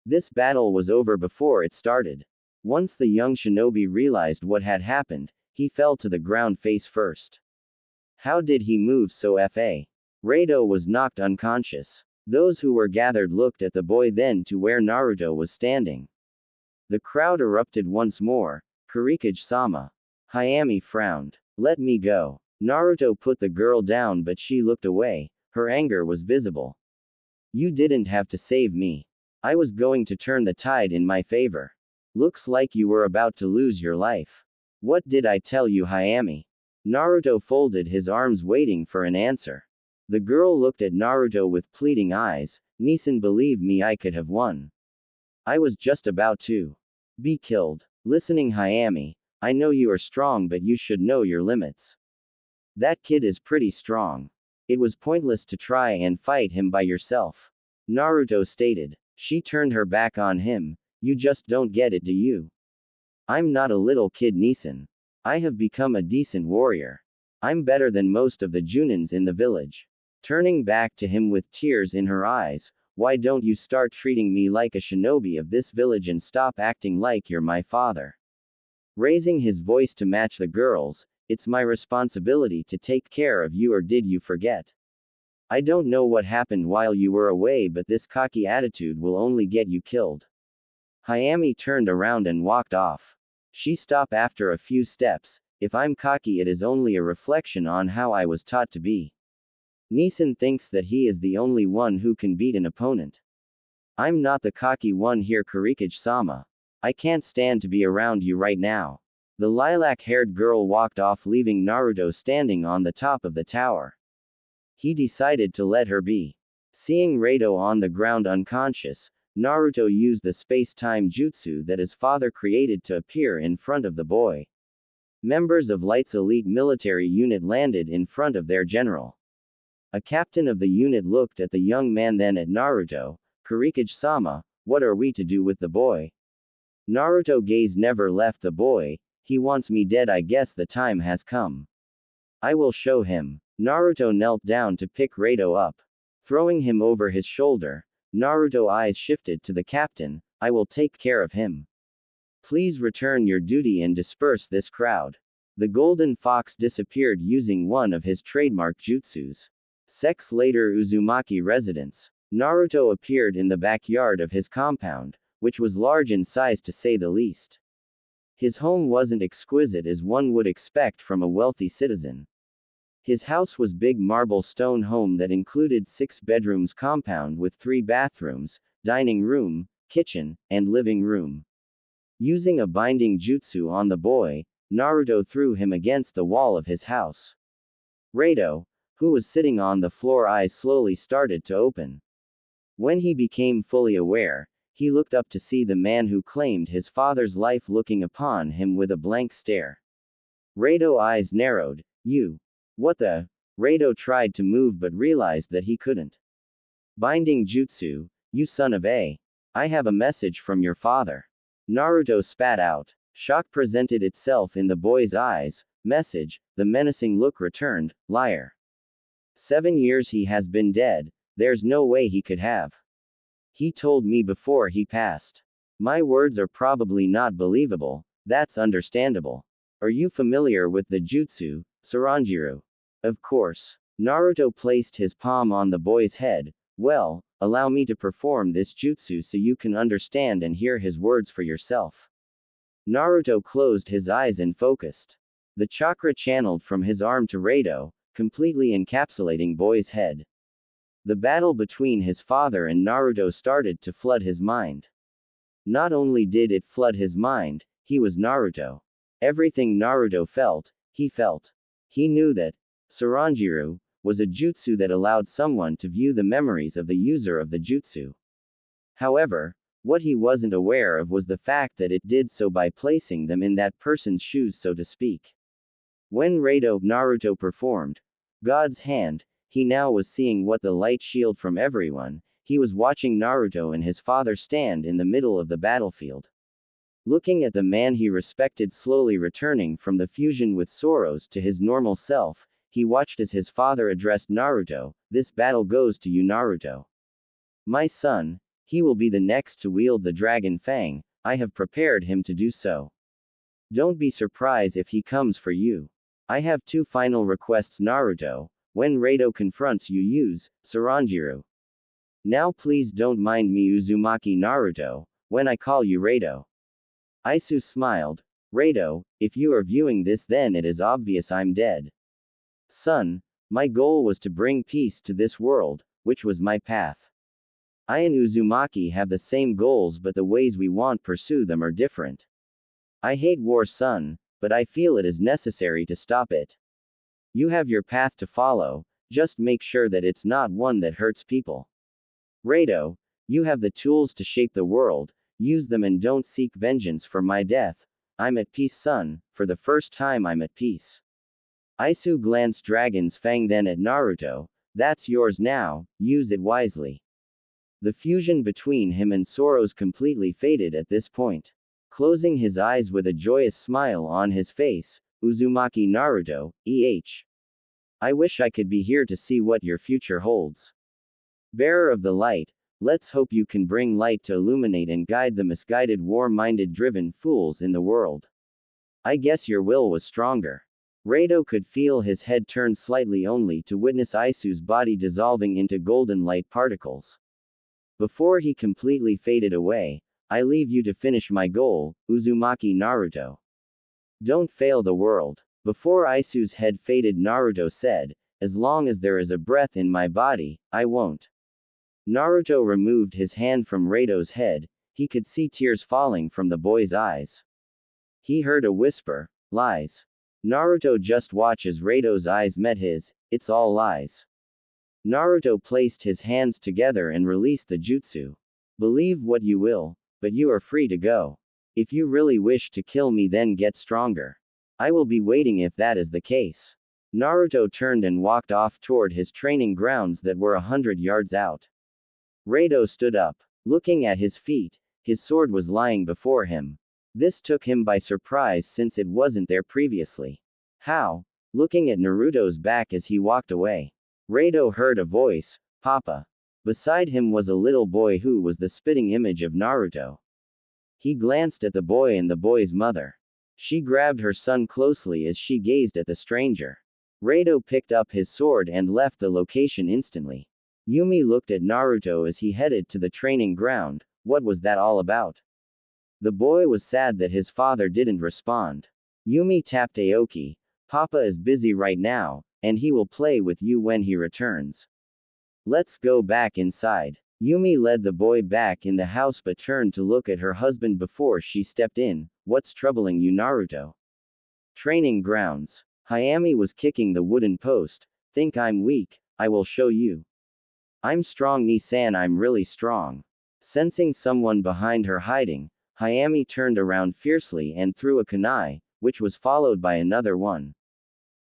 Speaker 1: This battle was over before it started. Once the young shinobi realized what had happened, he fell to the ground face first. How did he move so fast? Raido was knocked unconscious. Those who were gathered looked at the boy, then to where Naruto was standing. The crowd erupted once more. "Kurikage-sama." Hayami frowned. "Let me go." Naruto put the girl down, but she looked away. Her anger was visible. "You didn't have to save me. I was going to turn the tide in my favor. Looks like you were about to lose your life. What did I tell you, Hayami?" Naruto folded his arms, waiting for an answer. The girl looked at Naruto with pleading eyes. "Nisan, believe me, I could have won. I was just about to be killed." "Listening, Hayami, I know you are strong, but you should know your limits. That kid is pretty strong. It was pointless to try and fight him by yourself," Naruto stated. She turned her back on him. "You just don't get it, do you? I'm not a little kid, Nisan. I have become a decent warrior. I'm better than most of the Junins in the village." Turning back to him with tears in her eyes, why don't you start treating me like a shinobi of this village and stop acting like you're my father? Raising his voice to match the girl's, it's my responsibility to take care of you, or did you forget? I don't know what happened while you were away, but this cocky attitude will only get you killed. Hayami turned around and walked off. She stopped after a few steps. If I'm cocky, it is only a reflection on how I was taught to be. Nissan thinks that he is the only one who can beat an opponent. I'm not the cocky one here, Kurikage-sama. I can't stand to be around you right now. The lilac-haired girl walked off, leaving Naruto standing on the top of the tower. He decided to let her be. Seeing Raido on the ground unconscious, Naruto used the space-time jutsu that his father created to appear in front of the boy. Members of Light's elite military unit landed in front of their general. A captain of the unit looked at the young man, then at Naruto. Kurikage-sama, what are we to do with the boy? Naruto's gaze never left the boy. He wants me dead. I guess the time has come. I will show him. Naruto knelt down to pick Raido up. Throwing him over his shoulder, Naruto's eyes shifted to the captain. I will take care of him. Please return your duty and disperse this crowd. The golden fox disappeared using one of his trademark jutsus. Seconds later, Uzumaki residence. Naruto appeared in the backyard of his compound, which was large in size to say the least. His home wasn't exquisite as one would expect from a wealthy citizen. His house was big marble stone home that included 6 bedrooms compound with 3 bathrooms, dining room, kitchen, and living room. Using a binding jutsu on the boy, Naruto threw him against the wall of his house. Raido, who was sitting on the floor, eyes slowly started to open. When he became fully aware, he looked up to see the man who claimed his father's life looking upon him with a blank stare. Raido's eyes narrowed. You. What the? Raido tried to move but realized that he couldn't. Binding jutsu, you son of a. I have a message from your father. Naruto spat out. Shock presented itself in the boy's eyes. Message, the menacing look returned. Liar. 7 years he has been dead. There's no way he could have. He told me before he passed. My words are probably not believable. That's understandable. Are you familiar with the jutsu, Tsunade? Of course. Naruto placed his palm on the boy's head. Well, allow me to perform this jutsu so you can understand and hear his words for yourself. Naruto closed his eyes and focused. The chakra channeled from his arm to Raido, completely encapsulating boy's head. The battle between his father and Naruto started to flood his mind. Not only did it flood his mind, he was Naruto. Everything Naruto felt, he felt. He knew that Tsunade was a jutsu that allowed someone to view the memories of the user of the jutsu. However, what he wasn't aware of was the fact that it did so by placing them in that person's shoes, so to speak. When Naruto performed God's hand, he now was seeing what the light shield from everyone. He was watching Naruto and his father stand in the middle of the battlefield. Looking at the man he respected slowly returning from the fusion with Soros to his normal self, he watched as his father addressed Naruto. This battle goes to you, Naruto. My son, he will be the next to wield the Dragon Fang. I have prepared him to do so. Don't be surprised if he comes for you. I have 2 final requests, Naruto. When Raido confronts you, use Tsunade. Now please don't mind me, Uzumaki Naruto, when I call you Raido. Isu smiled. Raido, if you are viewing this, then it is obvious I'm dead. Son, my goal was to bring peace to this world, which was my path. I and Uzumaki have the same goals, but the ways we want pursue them are different. I hate war, son, but I feel it is necessary to stop it. You have your path to follow, just make sure that it's not one that hurts people. Raido, you have the tools to shape the world, use them and don't seek vengeance for my death. I'm at peace, son, for the first time I'm at peace. Isu glanced Dragon's Fang then at Naruto. That's yours now, use it wisely. The fusion between him and Soros completely faded at this point. Closing his eyes with a joyous smile on his face, Uzumaki Naruto, I wish I could be here to see what your future holds. Bearer of the light, Let's hope you can bring light to illuminate and guide the misguided war-minded driven fools in the world. I guess your will was stronger. Raido could feel his head turn slightly only to witness Isu's body dissolving into golden light particles. Before he completely faded away, I leave you to finish my goal, Uzumaki Naruto. Don't fail the world. Before Isu's head faded, Naruto said, as long as there is a breath in my body, I won't. Naruto removed his hand from Raido's head. He could see tears falling from the boy's eyes. He heard a whisper, lies. Naruto just watched as Raido's eyes met his, it's all lies. Naruto placed his hands together and released the jutsu. Believe what you will, but you are free to go. If you really wish to kill me, then get stronger. I will be waiting if that is the case. Naruto turned and walked off toward his training grounds that were 100 yards out. Raido stood up. Looking at his feet, his sword was lying before him. This took him by surprise since it wasn't there previously. How? Looking at Naruto's back as he walked away. Raido heard a voice, Papa. Beside him was a little boy who was the spitting image of Naruto. He glanced at the boy and the boy's mother. She grabbed her son closely as she gazed at the stranger. Raido picked up his sword and left the location instantly. Yumi looked at Naruto as he headed to the training ground. What was that all about? The boy was sad that his father didn't respond. Yumi tapped Aoki. Papa is busy right now, and he will play with you when he returns. Let's go back inside. Yumi led the boy back in the house but turned to look at her husband before she stepped in. What's troubling you, Naruto? Training grounds. Hayami was kicking the wooden post. Think I'm weak? I will show you. I'm strong, Ni-san, I'm really strong. Sensing someone behind her hiding, Hayami turned around fiercely and threw a kunai, which was followed by another one.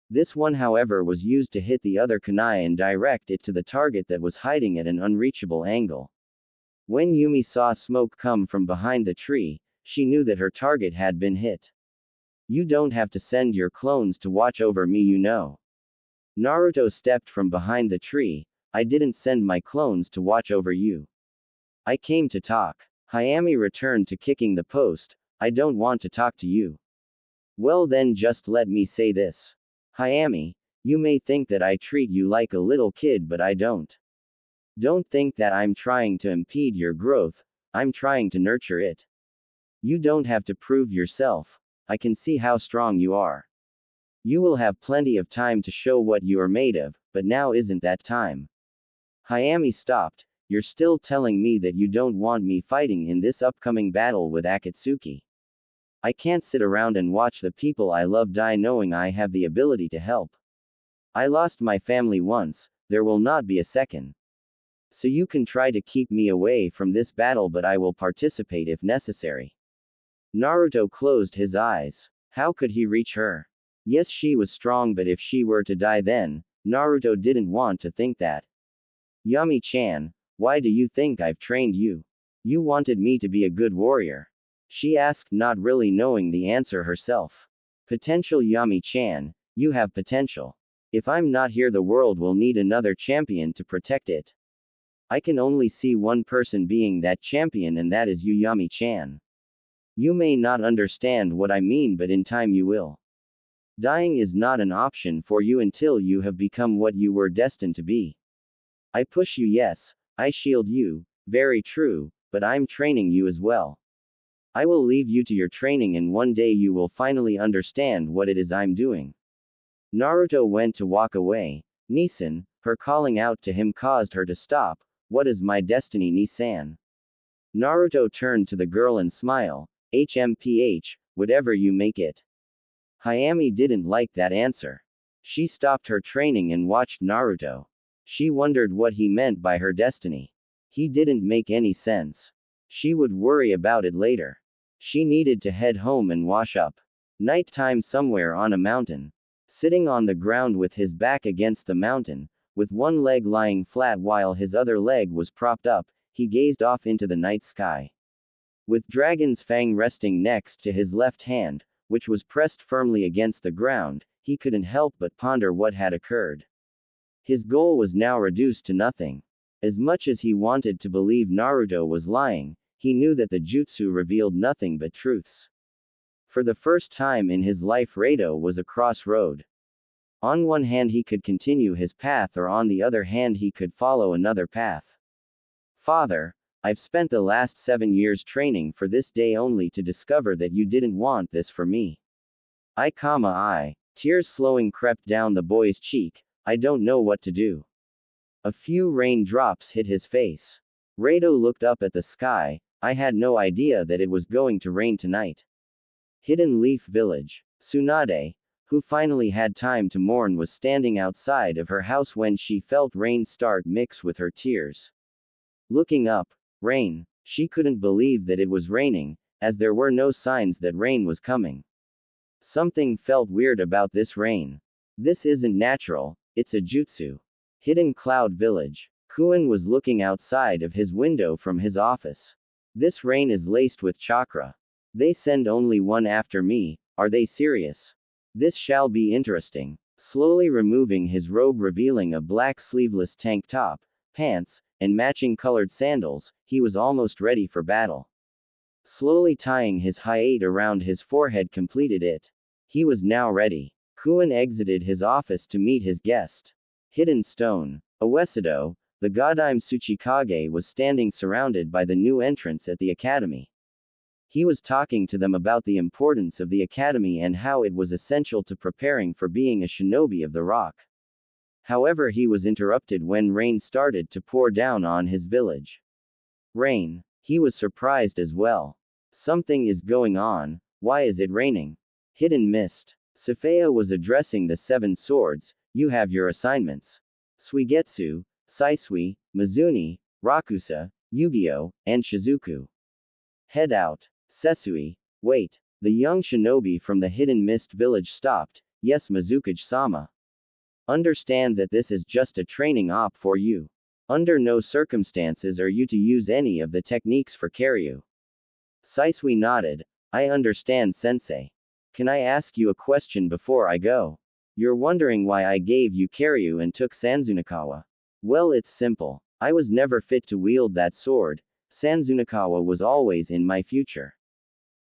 Speaker 1: This one, however, was used to hit the other kunai and direct it to the target that was hiding at an unreachable angle. When Yumi saw smoke come from behind the tree, she knew that her target had been hit. You don't have to send your clones to watch over me, you know. Naruto stepped from behind the tree. I didn't send my clones to watch over you. I came to talk. Hayami returned to kicking the post. I don't want to talk to you. Well then, just let me say this. Hayami, you may think that I treat you like a little kid, but I don't. Don't think that I'm trying to impede your growth, I'm trying to nurture it. You don't have to prove yourself. I can see how strong you are. You will have plenty of time to show what you are made of, but now isn't that time. Hayami stopped. You're still telling me that you don't want me fighting in this upcoming battle with Akatsuki. I can't sit around and watch the people I love die knowing I have the ability to help. I lost my family once, there will not be a second. So you can try to keep me away from this battle, but I will participate if necessary. Naruto closed his eyes. How could he reach her? Yes, she was strong, but if she were to die then, Naruto didn't want to think that. Yami-chan, why do you think I've trained you? You wanted me to be a good warrior. She asked, not really knowing the answer herself. Potential, Yami-chan, you have potential. If I'm not here, the world will need another champion to protect it. I can only see one person being that champion, and that is you, Yami-chan. You may not understand what I mean, but in time you will. Dying is not an option for you until you have become what you were destined to be. I push you, yes, I shield you, very true, but I'm training you as well. I will leave you to your training, and one day you will finally understand what it is I'm doing. Naruto went to walk away. Ni-san, her calling out to him caused her to stop. What is my destiny, Ni-san? Naruto turned to the girl and smiled. HMPH, whatever you make it. Hayami didn't like that answer. She stopped her training and watched Naruto. She wondered what he meant by her destiny. He didn't make any sense. She would worry about it later. She needed to head home and wash up. Nighttime somewhere on a mountain. Sitting on the ground with his back against the mountain, with one leg lying flat while his other leg was propped up, he gazed off into the night sky. With Dragon's Fang resting next to his left hand, which was pressed firmly against the ground, he couldn't help but ponder what had occurred. His goal was now reduced to nothing. As much as he wanted to believe Naruto was lying, he knew that the jutsu revealed nothing but truths. For the first time in his life, Raido was a crossroad. On one hand, he could continue his path, or on the other hand, he could follow another path. Father, I've spent the last 7 years training for this day only to discover that you didn't want this for me. Tears slowing crept down the boy's cheek. I don't know what to do. A few raindrops hit his face. Raido looked up at the sky. I had no idea that it was going to rain tonight. Hidden Leaf Village. Tsunade, who finally had time to mourn, was standing outside of her house when she felt rain start mix with her tears. Looking up, rain. She couldn't believe that it was raining, as there were no signs that rain was coming. Something felt weird about this rain. This isn't natural, it's a jutsu. Hidden Cloud Village. Kuin was looking outside of his window from his office. This rain is laced with chakra. They send only one after me, are they serious? This shall be interesting. Slowly removing his robe, revealing a black sleeveless tank top, pants, and matching colored sandals, he was almost ready for battle. Slowly tying his hayate around his forehead completed it. He was now ready. Kuin exited his office to meet his guest. Hidden Stone. Uesudo, the Godime Tsuchikage, was standing surrounded by the new entrants at the academy. He was talking to them about the importance of the academy and how it was essential to preparing for being a shinobi of the rock. However, he was interrupted when rain started to pour down on his village. Rain. He was surprised as well. Something is going on. Why is it raining? Hidden Mist. Safaya was addressing the 7 swords. You have your assignments. Suigetsu, Saisui, Mizuni, Rakusa, Yu-Gi-Oh, and Shizuku. Head out. Sesui. Wait. The young shinobi from the Hidden Mist village stopped. Yes, Mizukage-sama. Understand that this is just a training op for you. Under no circumstances are you to use any of the techniques for Karyu. Saisui nodded. I understand, sensei. Can I ask you a question before I go? You're wondering why I gave you Karyu and took Sanzunakawa. Well, it's simple. I was never fit to wield that sword. Sanzunakawa was always in my future.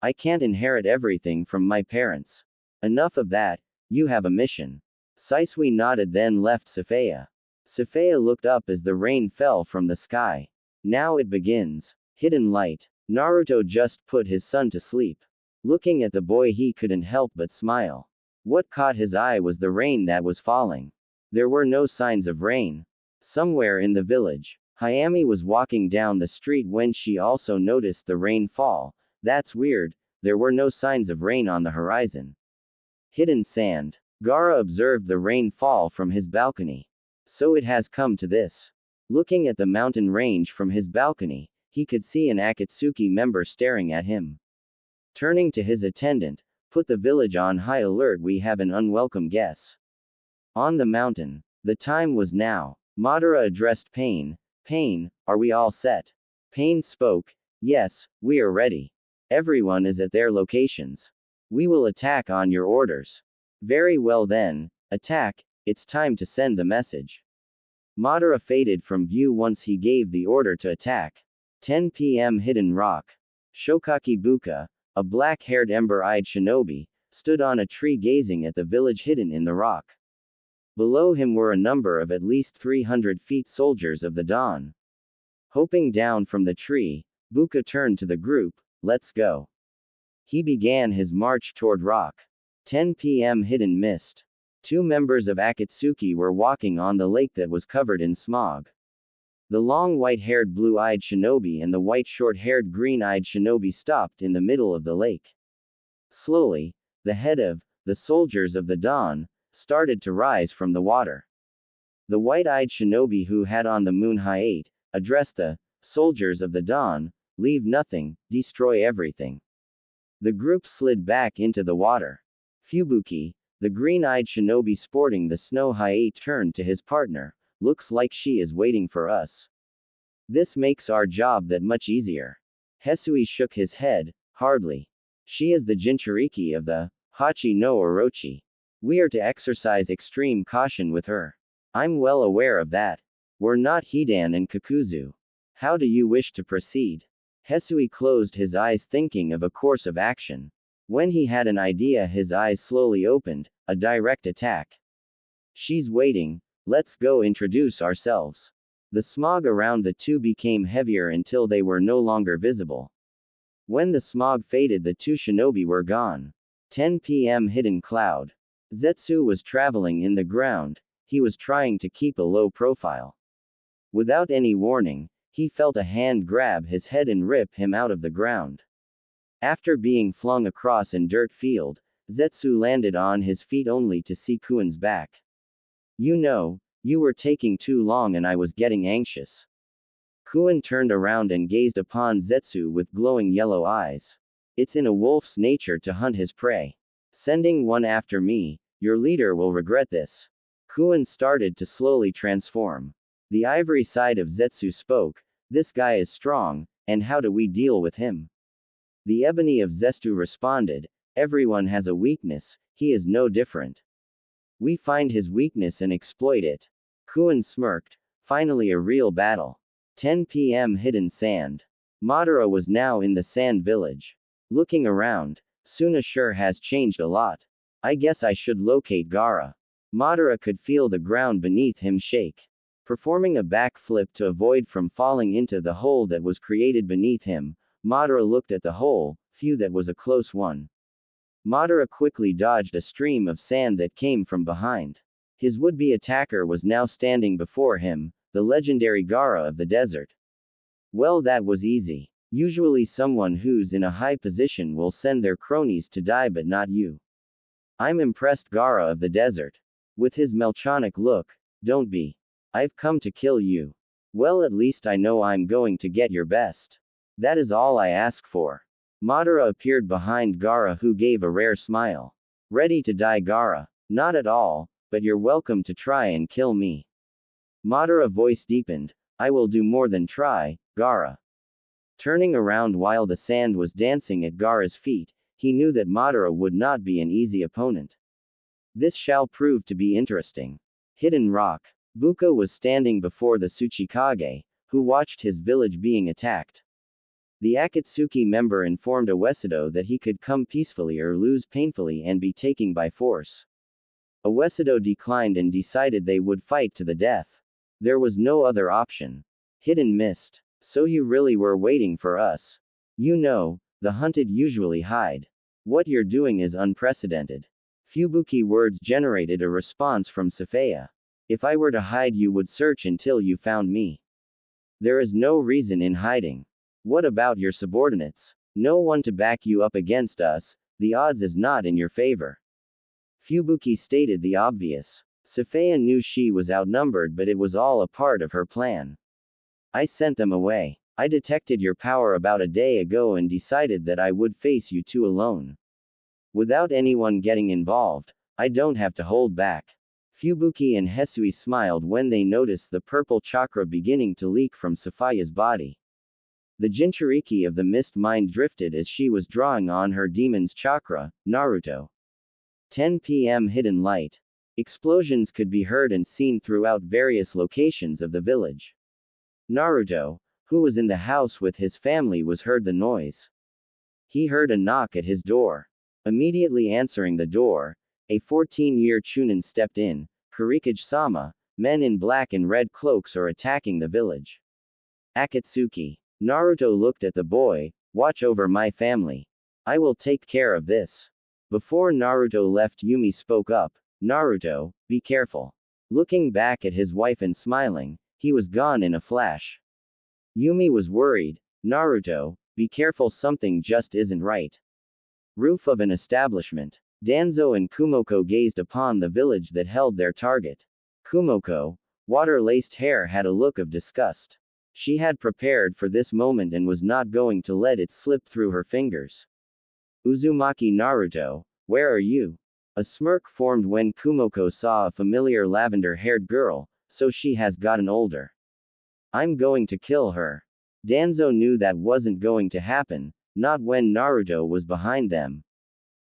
Speaker 1: I can't inherit everything from my parents. Enough of that, you have a mission. Saisui nodded, then left Safaya. Safaya looked up as the rain fell from the sky. Now it begins. Hidden Light. Naruto just put his son to sleep. Looking at the boy, he couldn't help but smile. What caught his eye was the rain that was falling. There were no signs of rain. Somewhere in the village, Hayami was walking down the street when she also noticed the rain fall. That's weird, there were no signs of rain on the horizon. Hidden Sand. Gaara observed the rain fall from his balcony. So it has come to this. Looking at the mountain range from his balcony, he could see an Akatsuki member staring at him. Turning to his attendant, put the village on high alert, we have an unwelcome guest. On the mountain. The time was now. Madara addressed Pain. Pain, are we all set? Pain spoke. Yes, we are ready. Everyone is at their locations. We will attack on your orders. Very well then, attack, it's time to send the message. Madara faded from view once he gave the order to attack. 10 p.m. Hidden Rock. Shokaki Buka, a black-haired ember-eyed shinobi, stood on a tree gazing at the village hidden in the rock. Below him were a number of at least 300 feet soldiers of the dawn. Hopping down from the tree, Buka turned to the group, let's go. He began his march toward rock. 10 p.m. Hidden Mist. 2 members of Akatsuki were walking on the lake that was covered in smog. The long white-haired blue-eyed shinobi and the white short-haired green-eyed shinobi stopped in the middle of the lake. Slowly, the head of the soldiers of the dawn started to rise from the water. The white-eyed shinobi, who had on the moon hayate, addressed the soldiers of the dawn, leave nothing, destroy everything. The group slid back into the water. Fubuki, the green-eyed shinobi sporting the snow hayate, turned to his partner. Looks like she is waiting for us. This makes our job that much easier. Hisui shook his head. Hardly. She is the Jinchuriki of the Hachi no Orochi. We are to exercise extreme caution with her. I'm well aware of that. We're not Hidan and Kakuzu. How do you wish to proceed? Hisui closed his eyes thinking of a course of action. When he had an idea, his eyes slowly opened, a direct attack. She's waiting, let's go introduce ourselves. The smog around the two became heavier until they were no longer visible. When the smog faded, the two shinobi were gone. 10 p.m. Hidden cloud. Zetsu was traveling in the ground, he was trying to keep a low profile. Without any warning, he felt a hand grab his head and rip him out of the ground. After being flung across a dirt field, Zetsu landed on his feet only to see Kuin's back. You know, you were taking too long and I was getting anxious. Kuin turned around and gazed upon Zetsu with glowing yellow eyes. It's in a wolf's nature to hunt his prey. Sending one after me, your leader will regret this. Kuin started to slowly transform. The ivory side of Zetsu spoke, this guy is strong, and how do we deal with him? The ebony of Zetsu responded, everyone has a weakness, he is no different. We find his weakness and exploit it. Kuin smirked, finally a real battle. 10 p.m. Hidden sand. Madara was now in the sand village. Looking around, Suna sure has changed a lot. I guess I should locate Gaara. Madara could feel the ground beneath him shake. Performing a backflip to avoid from falling into the hole that was created beneath him, Madara looked at the hole, phew, that was a close one. Madara quickly dodged a stream of sand that came from behind. His would-be attacker was now standing before him, the legendary Gaara of the desert. Well, that was easy. Usually someone who's in a high position will send their cronies to die, but not you. I'm impressed, Gaara of the desert. With his melchonic look, don't be. I've come to kill you. Well, at least I know I'm going to get your best. That is all I ask for. Madara appeared behind Gaara, who gave a rare smile. Ready to die, Gaara? Not at all, but you're welcome to try and kill me. Madara's voice deepened. I will do more than try, Gaara. Turning around while the sand was dancing at Gaara's feet, he knew that Madara would not be an easy opponent. This shall prove to be interesting. Hidden rock. Buko was standing before the Tsuchikage, who watched his village being attacked. The Akatsuki member informed Uesudo that he could come peacefully or lose painfully and be taken by force. Uesudo declined and decided they would fight to the death. There was no other option. Hidden mist. So you really were waiting for us. You know, the hunted usually hide. What you're doing is unprecedented. Fubuki words generated a response from Safaya. If I were to hide, you would search until you found me. There is no reason in hiding. What about your subordinates? No one to back you up against us, the odds is not in your favor. Fubuki stated the obvious. Safaya knew she was outnumbered, but it was all a part of her plan. I sent them away. I detected your power about a day ago and decided that I would face you two alone. Without anyone getting involved, I don't have to hold back. Fubuki and Hisui smiled when they noticed the purple chakra beginning to leak from Safaya's body. The Jinchuriki of the mist mind drifted as she was drawing on her demon's chakra, Naruto. 10 p.m. Hidden light. Explosions could be heard and seen throughout various locations of the village. Naruto, who was in the house with his family, was heard the noise. He heard a knock at his door. Immediately answering the door, a 14-year Chunin stepped in. Kurikage-sama, men in black and red cloaks are attacking the village. Akatsuki. Naruto looked at the boy, watch over my family. I will take care of this. Before Naruto left, Yumi spoke up. Naruto, be careful. Looking back at his wife and smiling, he was gone in a flash. Yumi was worried. Naruto, be careful, something just isn't right. Roof of an establishment. Danzo and Kumoko gazed upon the village that held their target. Kumoko, water-laced hair, had a look of disgust. She had prepared for this moment and was not going to let it slip through her fingers. Uzumaki. Naruto, where are you? A smirk formed when Kumoko saw a familiar lavender-haired girl, so she has gotten older. I'm going to kill her. Danzo knew that wasn't going to happen, not when Naruto was behind them.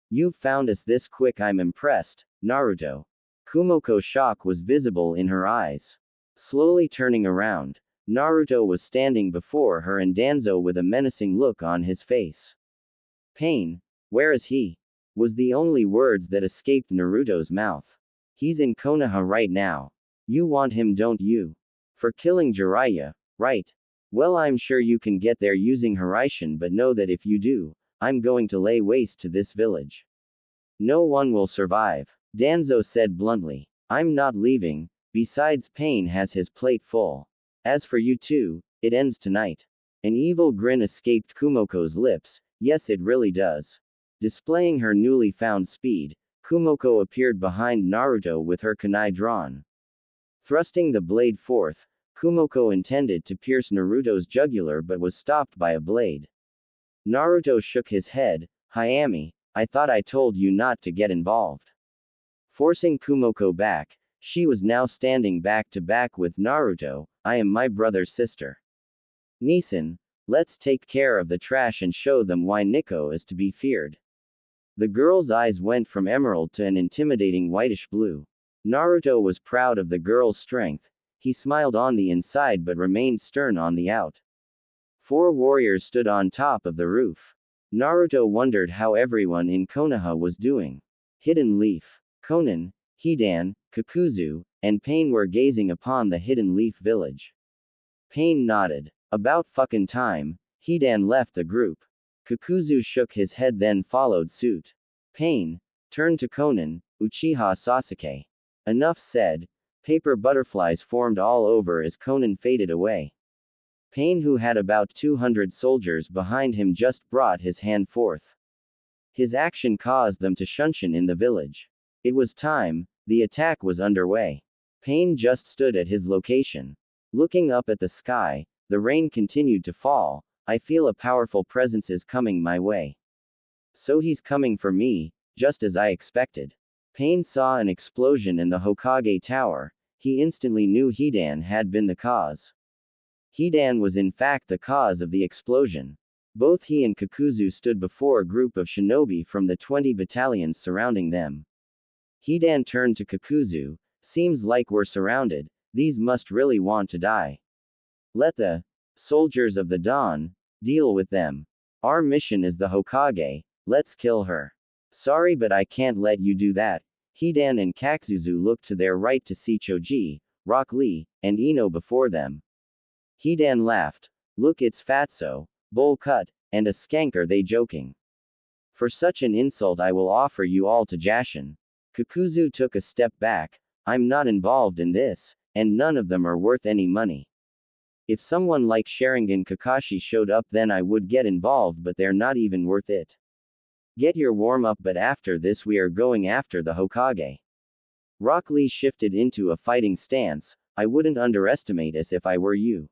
Speaker 1: You found us this quick, I'm impressed, Naruto. Kumoko's shock was visible in her eyes. Slowly turning around, Naruto was standing before her and Danzo with a menacing look on his face. Pain, where is he? Was the only words that escaped Naruto's mouth. He's in Konoha right now. You want him, don't you? For killing Jeriah, right? Well, I'm sure you can get there using Harem, but know that if you do, I'm going to lay waste to this village. No one will survive. Danzo said bluntly. I'm not leaving, besides Pain has his plate full. As for you two, it ends tonight. An evil grin escaped Kumoko's lips. Yes, it really does. Displaying her newly found speed, Kumoko appeared behind Naruto with her kunai drawn. Thrusting the blade forth, Kumoko intended to pierce Naruto's jugular but was stopped by a blade. Naruto shook his head. Hayami, I thought I told you not to get involved. Forcing Kumoko back, she was now standing back to back with Naruto. I am my brother's sister. Nisan, let's take care of the trash and show them why Nico is to be feared. The girl's eyes went from emerald to an intimidating whitish blue. Naruto was proud of the girl's strength. He smiled on the inside but remained stern on the out. 4 warriors stood on top of the roof. Naruto wondered how everyone in Konoha was doing. Hidden Leaf, Konan, Hidan, Kakuzu, and Pain were gazing upon the Hidden Leaf village. Pain nodded. About fucking time. Hidan left the group. Kakuzu shook his head then followed suit. Pain turned to Konan, Uchiha Sasuke. Enough said. Paper butterflies formed all over as Konan faded away. Pain, who had about 200 soldiers behind him, just brought his hand forth. His action caused them to shunshin in the village. It was time. The attack was underway. Pain just stood at his location. Looking up at the sky, the rain continued to fall. I feel a powerful presence is coming my way. So he's coming for me, just as I expected. Pain saw an explosion in the Hokage tower. He instantly knew Hidan had been the cause. Hidan was in fact the cause of the explosion. Both he and Kakuzu stood before a group of shinobi from the 20 battalions surrounding them. Hidan turned to Kakuzu. Seems like we're surrounded. These must really want to die. Let the soldiers of the dawn deal with them. Our mission is the Hokage. Let's kill her. Sorry, but I can't let you do that. Hidan and Kakuzu looked to their right to see Choji, Rock Lee, and Ino before them. Hidan laughed. Look, it's Fatso, bowl cut, and a skank, are they joking? For such an insult I will offer you all to Jashin. Kakuzu took a step back. I'm not involved in this, and none of them are worth any money. If someone like Sharingan Kakashi showed up, then I would get involved, but they're not even worth it. Get your warm up, but after this we are going after the Hokage. Rock Lee shifted into a fighting stance. I wouldn't underestimate us if I were you.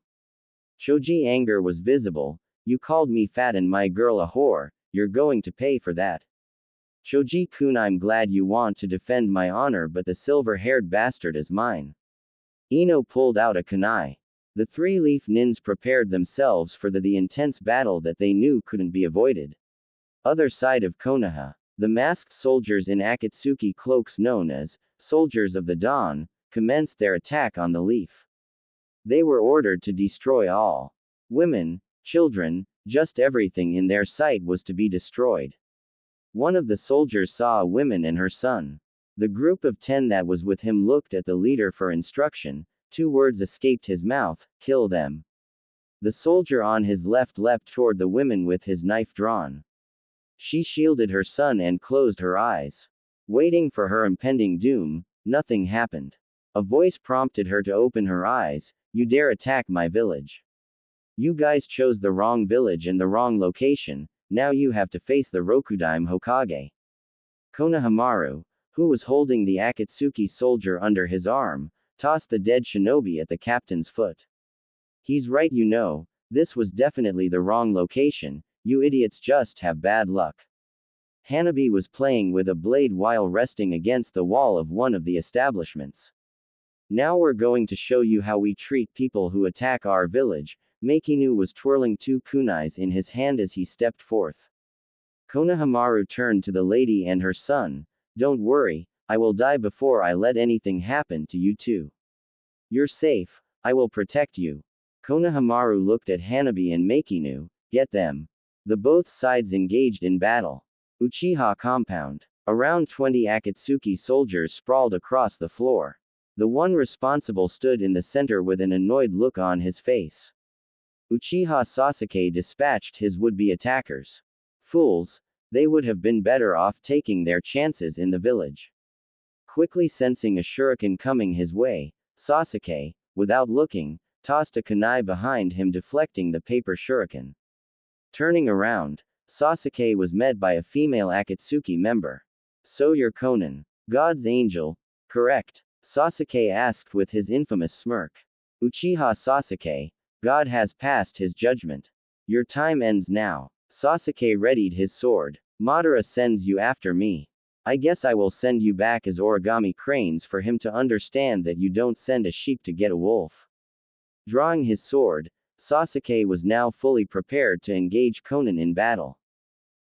Speaker 1: Choji anger was visible. You called me fat and my girl a whore. You're going to pay for that. Choji-kun, I'm glad you want to defend my honor, but the silver-haired bastard is mine. Ino pulled out a kunai. The 3-leaf nins prepared themselves for the intense battle that they knew couldn't be avoided. Other side of Konoha, the masked soldiers in Akatsuki cloaks known as Soldiers of the Dawn commenced their attack on the leaf. They were ordered to destroy all women, children, just everything in their sight was to be destroyed. One of the soldiers saw a woman and her son. The group of 10 that was with him looked at the leader for instruction. 2 words escaped his mouth: kill them. The soldier on his left leapt toward the women with his knife drawn. She shielded her son and closed her eyes. Waiting for her impending doom, nothing happened. A voice prompted her to open her eyes. You dare attack my village? You guys chose the wrong village and the wrong location. Now you have to face the Rokudaime Hokage. Konohamaru, who was holding the Akatsuki soldier under his arm, tossed the dead shinobi at the captain's foot. He's right, you know. This was definitely the wrong location. You idiots just have bad luck. Hanabi was playing with a blade while resting against the wall of one of the establishments. Now we're going to show you how we treat people who attack our village. Makinu was twirling 2 kunais in his hand as he stepped forth. Konohamaru turned to the lady and her son. Don't worry, I will die before I let anything happen to you two. You're safe, I will protect you. Konohamaru looked at Hanabi and Makinu. Get them. The both sides engaged in battle. Uchiha compound. Around 20 Akatsuki soldiers sprawled across the floor. The one responsible stood in the center with an annoyed look on his face. Uchiha Sasuke dispatched his would-be attackers. Fools, they would have been better off taking their chances in the village. Quickly sensing a shuriken coming his way, Sasuke, without looking, tossed a kunai behind him, deflecting the paper shuriken. Turning around, Sasuke was met by a female Akatsuki member. So you're Conan, God's angel, correct? Sasuke asked with his infamous smirk. Uchiha Sasuke, God has passed his judgment. Your time ends now. Sasuke readied his sword. Madara sends you after me. I guess I will send you back as origami cranes for him to understand that you don't send a sheep to get a wolf. Drawing his sword, Sasuke was now fully prepared to engage Conan in battle.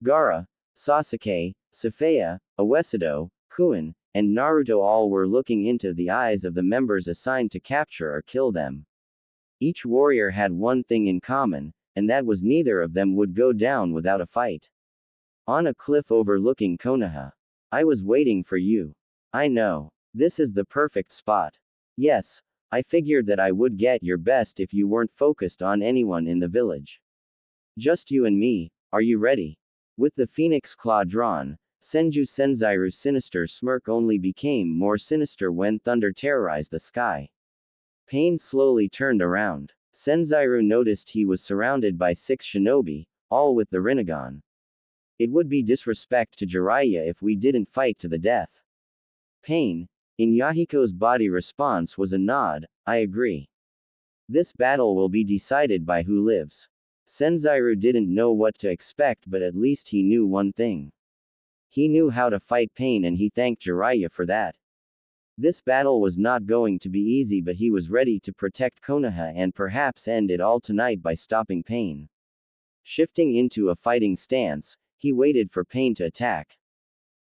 Speaker 1: Gaara, Sasuke, Safaya, Uesudo, Kuin, and Naruto all were looking into the eyes of the members assigned to capture or kill them. Each warrior had one thing in common, and that was neither of them would go down without a fight. On a cliff overlooking Konoha. I was waiting for you. I know. This is the perfect spot. Yes, I figured that I would get your best if you weren't focused on anyone in the village. Just you and me, are you ready? With the phoenix claw drawn, Senju Senzairu's sinister smirk only became more sinister when thunder terrorized the sky. Pain slowly turned around. Senzairu noticed he was surrounded by 6 shinobi, all with the Rinnegan. It would be disrespect to Jeriah if we didn't fight to the death. Pain, in Yahiko's body response was a nod, I agree. This battle will be decided by who lives. Senzairu didn't know what to expect, but at least he knew one thing. He knew how to fight Pain, and he thanked Jeriah for that. This battle was not going to be easy, but he was ready to protect Konoha and perhaps end it all tonight by stopping Pain. Shifting into a fighting stance, he waited for Pain to attack.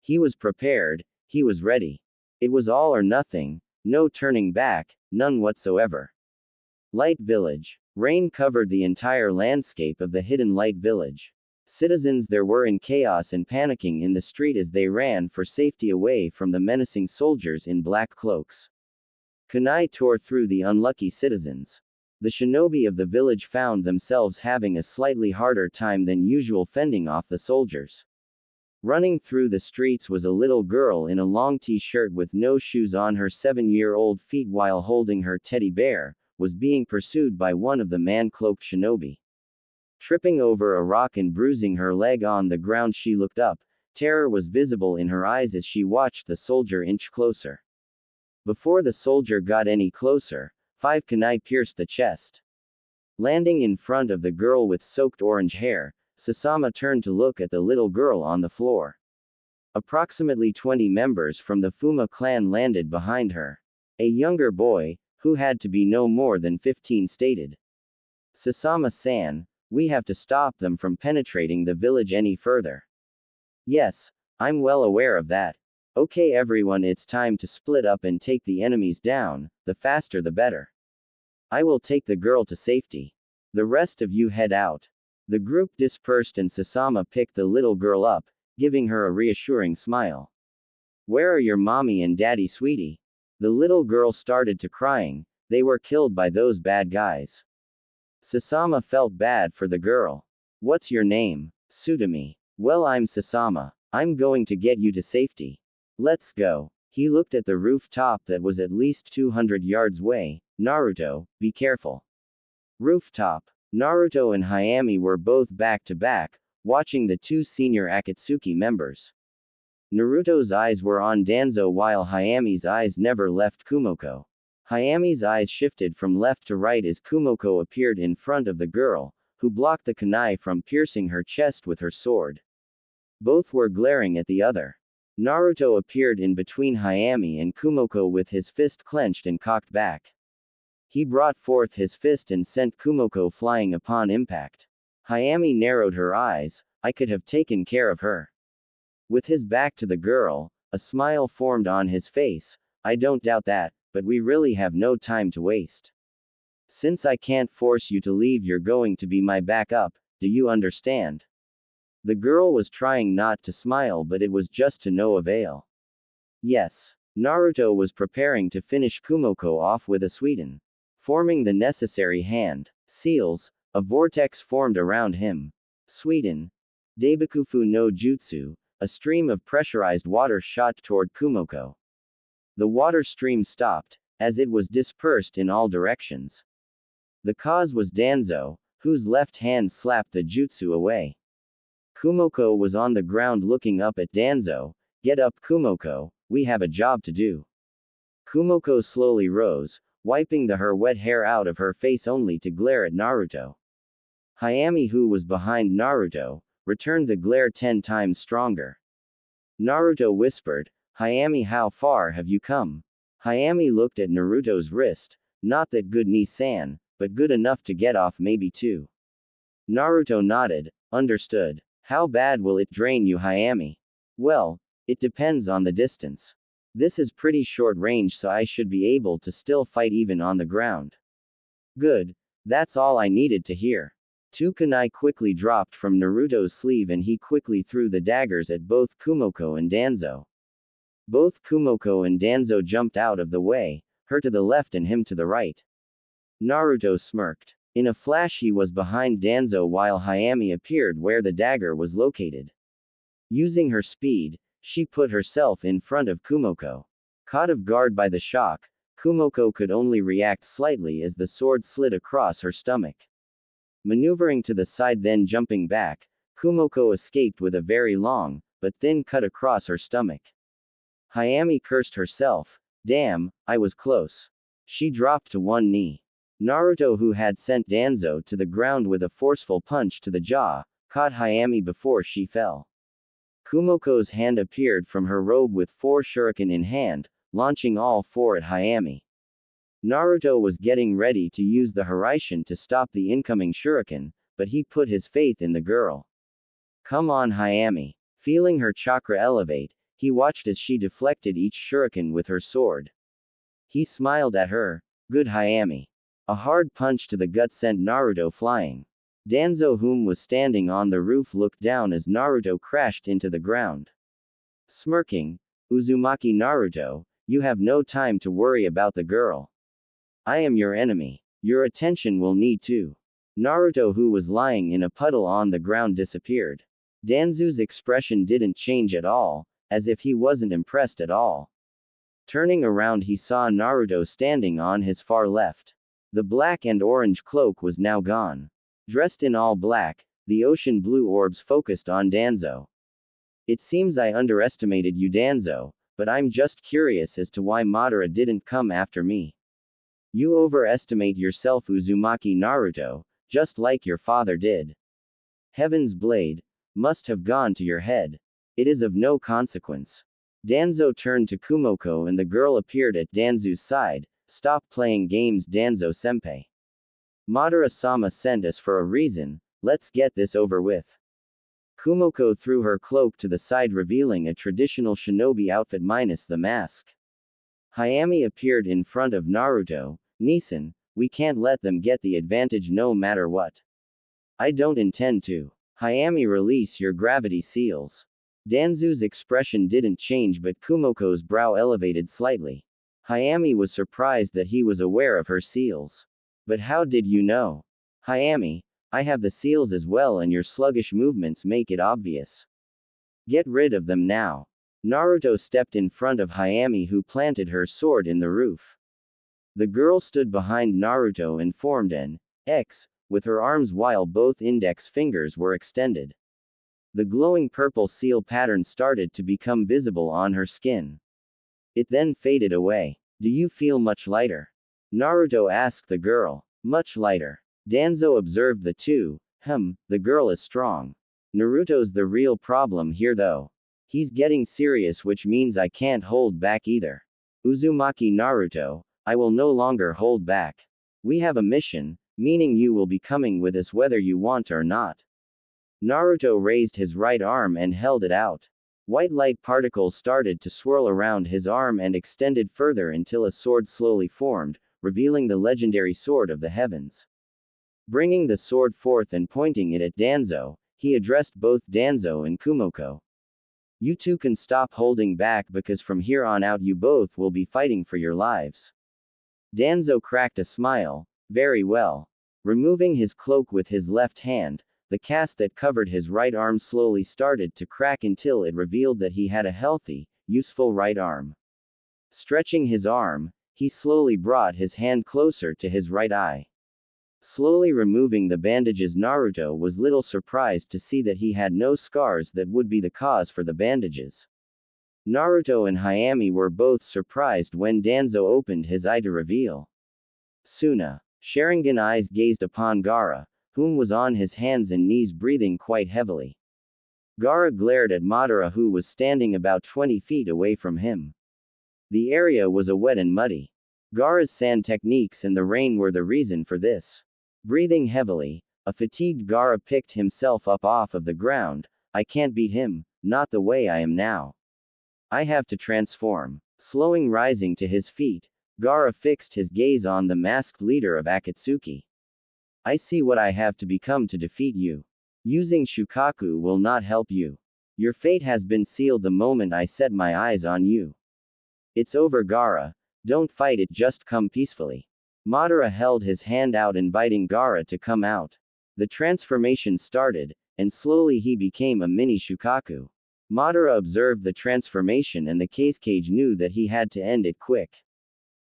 Speaker 1: He was prepared, he was ready. It was all or nothing, no turning back, none whatsoever. Light Village. Rain covered the entire landscape of the hidden Light Village. Citizens there were in chaos and panicking in the street as they ran for safety away from the menacing soldiers in black cloaks. Kunai tore through the unlucky citizens. The shinobi of the village found themselves having a slightly harder time than usual fending off the soldiers. Running through the streets was a little girl in a long t-shirt with no shoes on her 7-year-old feet while holding her teddy bear, was being pursued by one of the man-cloaked shinobi. Tripping over a rock and bruising her leg on the ground, she looked up. Terror was visible in her eyes as she watched the soldier inch closer. Before the soldier got any closer, 5 kunai pierced the chest. Landing in front of the girl with soaked orange hair, Sasama turned to look at the little girl on the floor. Approximately 20 members from the Fuma clan landed behind her. A younger boy, who had to be no more than 15, stated. Sasama-san, we have to stop them from penetrating the village any further. Yes, I'm well aware of that. Okay everyone, it's time to split up and take the enemies down, the faster the better. I will take the girl to safety. The rest of you head out. The group dispersed and Sasama picked the little girl up, giving her a reassuring smile. Where are your mommy and daddy, sweetie? The little girl started to crying. They were killed by those bad guys. Sasama felt bad for the girl. What's your name? Tsutami. Well, I'm Sasama. I'm going to get you to safety. Let's go. He looked at the rooftop that was at least 200 yards away. Naruto, be careful. Rooftop. Naruto and Hayami were both back to back, watching the 2 senior Akatsuki members. Naruto's eyes were on Danzo while Hayami's eyes never left Kumoko. Hayami's eyes shifted from left to right as Kumoko appeared in front of the girl, who blocked the kunai from piercing her chest with her sword. Both were glaring at the other. Naruto appeared in between Hayami and Kumoko with his fist clenched and cocked back. He brought forth his fist and sent Kumoko flying upon impact. Hayami narrowed her eyes. I could have taken care of her. With his back to the girl, a smile formed on his face. I don't doubt that, but we really have no time to waste. Since I can't force you to leave, you're going to be my backup, do you understand? The girl was trying not to smile, but it was just to no avail. Yes. Naruto was preparing to finish Kumoko off with a Suiden. Forming the necessary hand seals, a vortex formed around him. Suiden. Daibikufu no Jutsu, a stream of pressurized water shot toward Kumoko. The water stream stopped, as it was dispersed in all directions. The cause was Danzo, whose left hand slapped the jutsu away. Kumoko was on the ground looking up at Danzo. Get up, Kumoko, we have a job to do. Kumoko slowly rose, wiping her wet hair out of her face only to glare at Naruto. Hayami, who was behind Naruto, returned the glare 10 times stronger. Naruto whispered, Hayami, how far have you come? Hayami looked at Naruto's wrist, not that good Ni-san, but good enough to get off maybe too. Naruto nodded, understood. How bad will it drain you, Hayami? Well, it depends on the distance. This is pretty short range, so I should be able to still fight even on the ground. Good. That's all I needed to hear. Two kunai quickly dropped from Naruto's sleeve and he quickly threw the daggers at both Kumoko and Danzo. Both Kumoko and Danzo jumped out of the way, her to the left and him to the right. Naruto smirked. In a flash he was behind Danzo while Hayami appeared where the dagger was located. Using her speed, she put herself in front of Kumoko. Caught off guard by the shock, Kumoko could only react slightly as the sword slid across her stomach. Maneuvering to the side then jumping back, Kumoko escaped with a very long, but thin cut across her stomach. Hayami cursed herself. Damn, I was close. She dropped to one knee. Naruto, who had sent Danzo to the ground with a forceful punch to the jaw, caught Hayami before she fell. Kumoko's hand appeared from her robe with 4 shuriken in hand, launching all 4 at Hayami. Naruto was getting ready to use the Hiraishin to stop the incoming shuriken, but he put his faith in the girl. Come on, Hayami. Feeling her chakra elevate, he watched as she deflected each shuriken with her sword. He smiled at her. Good, Hayami. A hard punch to the gut sent Naruto flying. Danzo, whom was standing on the roof, looked down as Naruto crashed into the ground. Smirking, Uzumaki, Naruto, you have no time to worry about the girl. I am your enemy. Your attention will need to. Naruto, who was lying in a puddle on the ground, disappeared. Danzo's expression didn't change at all, as if he wasn't impressed at all. Turning around, he saw Naruto standing on his far left. The black and orange cloak was now gone. Dressed in all black, the ocean blue orbs focused on Danzo. It seems I underestimated you, Danzo, but I'm just curious as to why Madara didn't come after me. You overestimate yourself, Uzumaki, Naruto, just like your father did. Heaven's blade must have gone to your head. It is of no consequence. Danzo turned to Kumoko and the girl appeared at Danzo's side. Stop playing games, Danzo-senpai. Madara-sama sent us for a reason, let's get this over with. Kumoko threw her cloak to the side, revealing a traditional shinobi outfit minus the mask. Hayami appeared in front of Naruto. Nisan, we can't let them get the advantage no matter what. I don't intend to. Hayami, release your gravity seals. Danzo's expression didn't change, but Kumoko's brow elevated slightly. Hayami was surprised that he was aware of her seals. But how did you know? Hayami, I have the seals as well and your sluggish movements make it obvious. Get rid of them now. Naruto stepped in front of Hayami, who planted her sword in the roof. The girl stood behind Naruto and formed an X with her arms while both index fingers were extended. The glowing purple seal pattern started to become visible on her skin. It then faded away. Do you feel much lighter? Naruto asked the girl. Much lighter. Danzo observed the two. The girl is strong. Naruto's the real problem here though. He's getting serious, which means I can't hold back either. Uzumaki, Naruto, I will no longer hold back. We have a mission, meaning you will be coming with us whether you want or not. Naruto raised his right arm and held it out. White light particles started to swirl around his arm and extended further until a sword slowly formed, revealing the legendary sword of the heavens. Bringing the sword forth and pointing it at Danzo, he addressed both Danzo and Kumoko. You two can stop holding back because from here on out you both will be fighting for your lives. Danzo cracked a smile. Very well. Removing his cloak with his left hand, the cast that covered his right arm slowly started to crack until it revealed that he had a healthy, useful right arm. Stretching his arm, he slowly brought his hand closer to his right eye. Slowly removing the bandages, Naruto was little surprised to see that he had no scars that would be the cause for the bandages. Naruto and Hayami were both surprised when Danzo opened his eye to reveal. Suna. Sharingan eyes gazed upon Gaara, whom was on his hands and knees breathing quite heavily. Gaara glared at Madara, who was standing about 20 feet away from him. The area was wet and muddy. Gaara's sand techniques and the rain were the reason for this. Breathing heavily, a fatigued Gaara picked himself up off of the ground. I can't beat him, not the way I am now. I have to transform. Slowing rising to his feet, Gaara fixed his gaze on the masked leader of Akatsuki. I see what I have to become to defeat you. Using Shukaku will not help you. Your fate has been sealed the moment I set my eyes on you. It's over, Gaara. Don't fight it, just come peacefully. Madara held his hand out inviting Gaara to come out. The transformation started, and slowly he became a mini Shukaku. Madara observed the transformation and the Kage knew that he had to end it quick.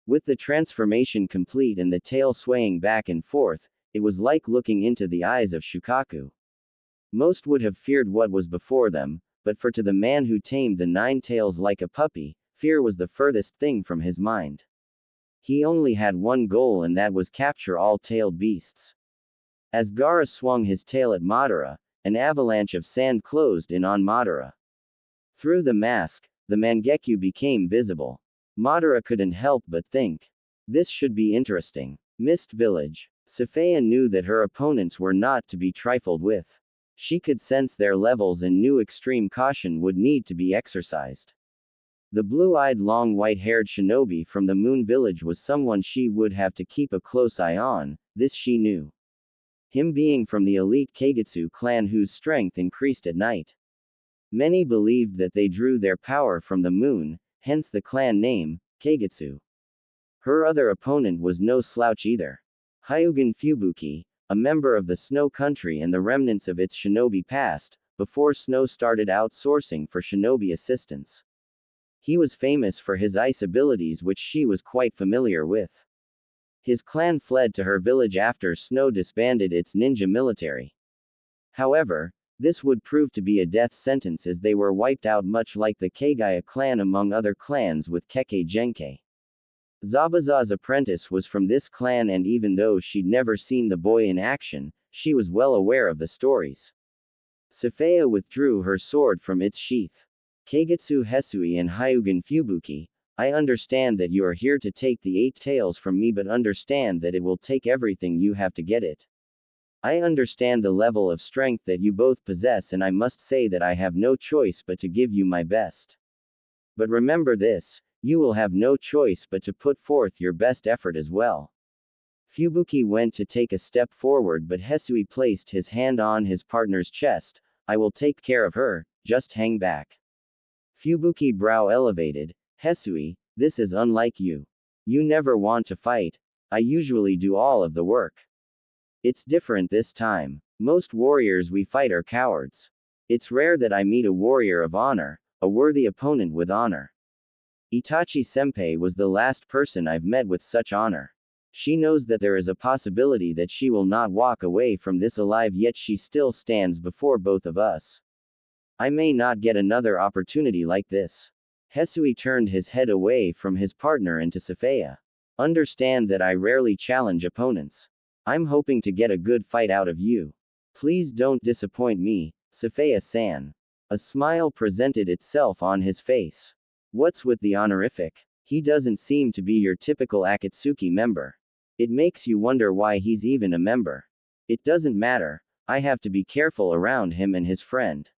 Speaker 1: With the transformation complete and the tail swaying back and forth, it was like looking into the eyes of Shukaku. Most would have feared what was before them, but to the man who tamed the 9 tails like a puppy, fear was the furthest thing from his mind. He only had one goal, and that was capture all tailed beasts. As Gaara swung his tail at Madara, an avalanche of sand closed in on Madara. Through the mask, the Mangekyo became visible. Madara couldn't help but think. This should be interesting. Mist Village. Safaya knew that her opponents were not to be trifled with. She could sense their levels and knew extreme caution would need to be exercised. The blue-eyed long white-haired shinobi from the Moon Village was someone she would have to keep a close eye on, this she knew. Him being from the elite Keigetsu clan whose strength increased at night. Many believed that they drew their power from the moon, hence the clan name, Keigetsu. Her other opponent was no slouch either. Hyugan Fubuki, a member of the Snow Country and the remnants of its shinobi past, before Snow started outsourcing for shinobi assistance. He was famous for his ice abilities, which she was quite familiar with. His clan fled to her village after Snow disbanded its ninja military. However, this would prove to be a death sentence as they were wiped out, much like the Kagaya clan among other clans with Kekkei Genkai. Zabuza's apprentice was from this clan, and even though she'd never seen the boy in action, she was well aware of the stories. Safaya withdrew her sword from its sheath. Keigetsu Hesui and Hyugan Fubuki, I understand that you are here to take the 8 tails from me, but understand that it will take everything you have to get it. I understand the level of strength that you both possess, and I must say that I have no choice but to give you my best. But remember this, you will have no choice but to put forth your best effort as well. Fubuki went to take a step forward, but Hesui placed his hand on his partner's chest. I will take care of her, just hang back. Fubuki brow elevated. Hesui, this is unlike you. You never want to fight. I usually do all of the work. It's different this time. Most warriors we fight are cowards. It's rare that I meet a warrior of honor, a worthy opponent with honor. Itachi-senpai was the last person I've met with such honor. She knows that there is a possibility that she will not walk away from this alive, yet she still stands before both of us. I may not get another opportunity like this. Hesui turned his head away from his partner and to Safaya. Understand that I rarely challenge opponents. I'm hoping to get a good fight out of you. Please don't disappoint me, Safaya-san. A smile presented itself on his face. What's with the honorific? He doesn't seem to be your typical Akatsuki member. It makes you wonder why he's even a member. It doesn't matter, I have to be careful around him and his friend.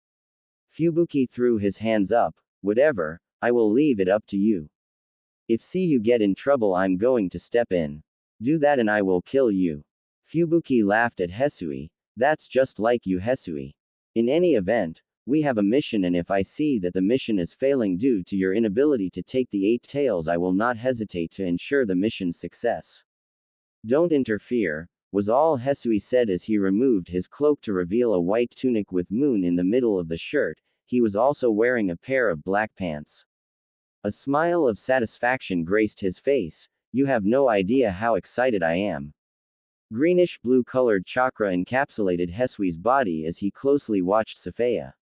Speaker 1: Fubuki threw his hands up. Whatever, I will leave it up to you. If see you get in trouble, I'm going to step in. Do that and I will kill you. Fubuki laughed at Hisui. That's just like you, Hisui. In any event, we have a mission, and if I see that the mission is failing due to your inability to take the 8 tails, I will not hesitate to ensure the mission's success. Don't interfere, was all Hisui said as he removed his cloak to reveal a white tunic with moon in the middle of the shirt. He was also wearing a pair of black pants. A smile of satisfaction graced his face. You have no idea how excited I am. Greenish-blue colored chakra encapsulated Hesui's body as he closely watched Safaya.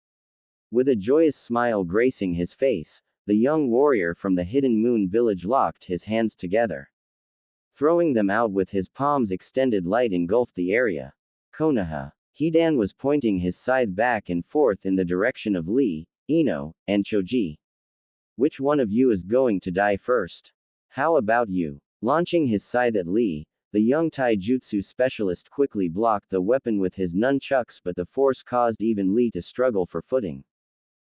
Speaker 1: With a joyous smile gracing his face, the young warrior from the Hidden Moon village locked his hands together. Throwing them out with his palms extended, light engulfed the area. Konoha. Hidan was pointing his scythe back and forth in the direction of Lee, Ino, and Choji. Which one of you is going to die first? How about you? Launching his scythe at Lee, the young taijutsu specialist quickly blocked the weapon with his nunchucks, but the force caused even Lee to struggle for footing.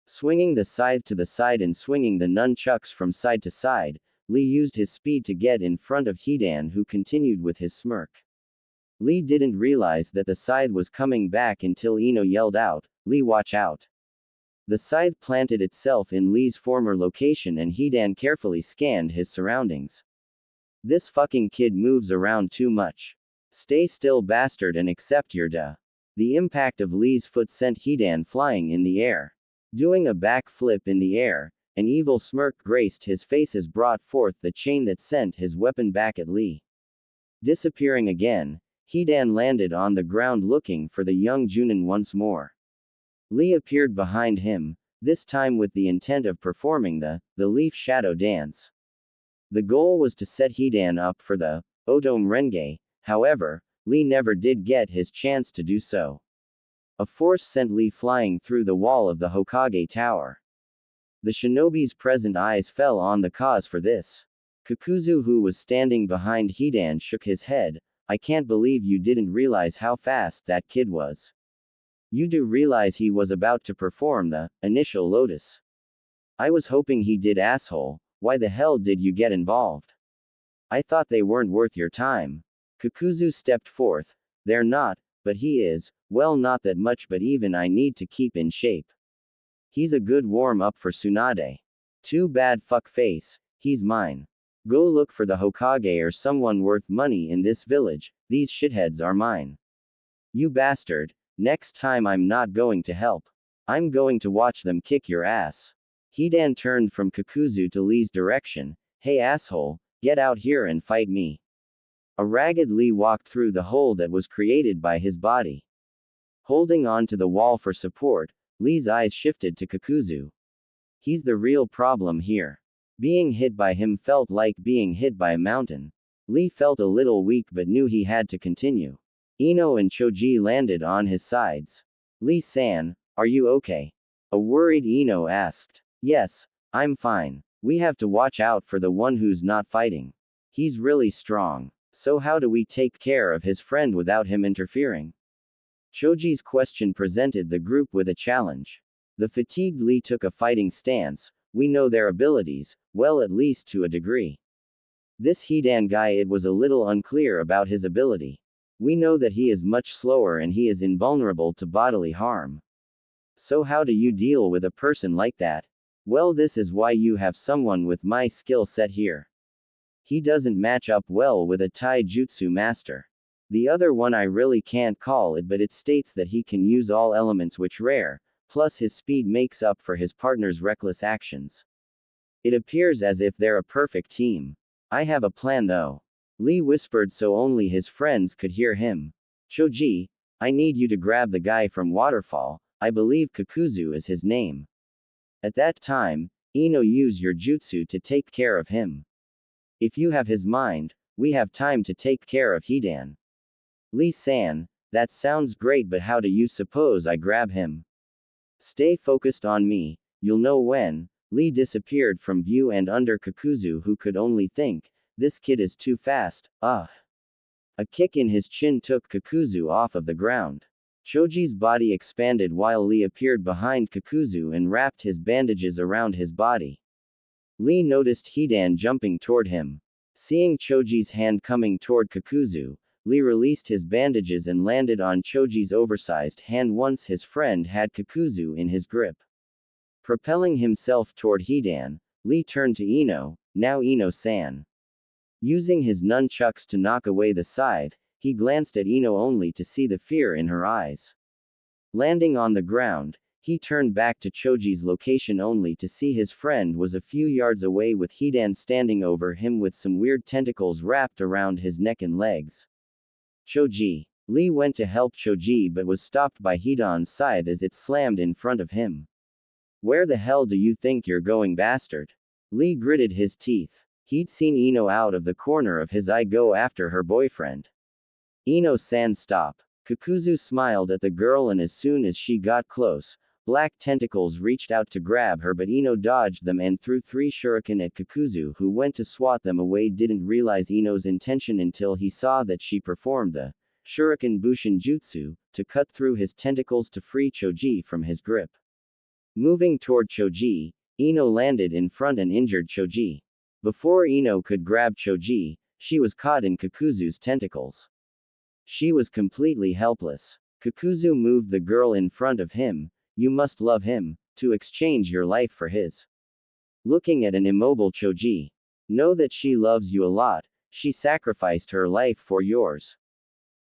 Speaker 1: Swinging the scythe to the side and swinging the nunchucks from side to side, Lee used his speed to get in front of Hidan, who continued with his smirk. Lee didn't realize that the scythe was coming back until Ino yelled out, "Lee, watch out." The scythe planted itself in Lee's former location and Hidan carefully scanned his surroundings. This fucking kid moves around too much. Stay still, bastard, and accept your duh. The impact of Lee's foot sent Hidan flying in the air. Doing a backflip in the air, an evil smirk graced his face as brought forth the chain that sent his weapon back at Lee. Disappearing again, Hidan landed on the ground looking for the young Junin once more. Lee appeared behind him, this time with the intent of performing the leaf shadow dance. The goal was to set Hidan up for the Otome Renge, however, Lee never did get his chance to do so. A force sent Lee flying through the wall of the Hokage Tower. The shinobi's present eyes fell on the cause for this. Kakuzu, who was standing behind Hidan, shook his head. I can't believe you didn't realize how fast that kid was. You do realize he was about to perform the initial lotus. I was hoping he did, asshole. Why the hell did you get involved? I thought they weren't worth your time. Kakuzu stepped forth. They're not, but he is. Well, not that much, but even I need to keep in shape. He's a good warm-up for Tsunade. Too bad, fuckface. He's mine. Go look for the Hokage or someone worth money in this village. These shitheads are mine. You bastard. Next time I'm not going to help. I'm going to watch them kick your ass. Hidan turned from Kakuzu to Lee's direction. Hey asshole, get out here and fight me. A ragged Lee walked through the hole that was created by his body. Holding on to the wall for support, Lee's eyes shifted to Kakuzu. He's the real problem here. Being hit by him felt like being hit by a mountain. Lee felt a little weak but knew he had to continue. Ino and Choji landed on his sides. Lee-san, are you okay? A worried Ino asked. Yes, I'm fine. We have to watch out for the one who's not fighting. He's really strong. So how do we take care of his friend without him interfering? Choji's question presented the group with a challenge. The fatigued Lee took a fighting stance. We know their abilities, well, at least to a degree. This Hidan guy, it was a little unclear about his ability. We know that he is much slower and he is invulnerable to bodily harm. So how do you deal with a person like that? Well, this is why you have someone with my skill set here. He doesn't match up well with a taijutsu master. The other one I really can't call it, but it states that he can use all elements which rare, plus his speed makes up for his partner's reckless actions. It appears as if they're a perfect team. I have a plan though. Lee whispered so only his friends could hear him. Choji, I need you to grab the guy from Waterfall, I believe Kakuzu is his name. At that time, Ino, use your jutsu to take care of him. If you have his mind, we have time to take care of Hidan. Lee-san, that sounds great, but how do you suppose I grab him? Stay focused on me, you'll know when. Lee disappeared from view and under Kakuzu, who could only think, this kid is too fast, ugh. A kick in his chin took Kakuzu off of the ground. Choji's body expanded while Lee appeared behind Kakuzu and wrapped his bandages around his body. Lee noticed Hidan jumping toward him. Seeing Choji's hand coming toward Kakuzu, Lee released his bandages and landed on Choji's oversized hand once his friend had Kakuzu in his grip. Propelling himself toward Hidan, Lee turned to Ino, now Ino-san. Using his nunchucks to knock away the scythe, he glanced at Ino only to see the fear in her eyes. Landing on the ground, he turned back to Choji's location only to see his friend was a few yards away with Hidan standing over him with some weird tentacles wrapped around his neck and legs. Choji. Lee went to help Choji but was stopped by Hidan's scythe as it slammed in front of him. Where the hell do you think you're going, bastard? Lee gritted his teeth. He'd seen Ino out of the corner of his eye go after her boyfriend. Ino-san, stop. Kakuzu smiled at the girl, and as soon as she got close, black tentacles reached out to grab her, but Ino dodged them and threw 3 shuriken at Kakuzu, who went to swat them away. Didn't realize Ino's intention until he saw that she performed the shuriken bushin jutsu to cut through his tentacles to free Choji from his grip. Moving toward Choji, Ino landed in front and injured Choji. Before Ino could grab Choji, she was caught in Kakuzu's tentacles. She was completely helpless. Kakuzu moved the girl in front of him. You must love him, to exchange your life for his. Looking at an immobile Choji. Know that she loves you a lot, she sacrificed her life for yours.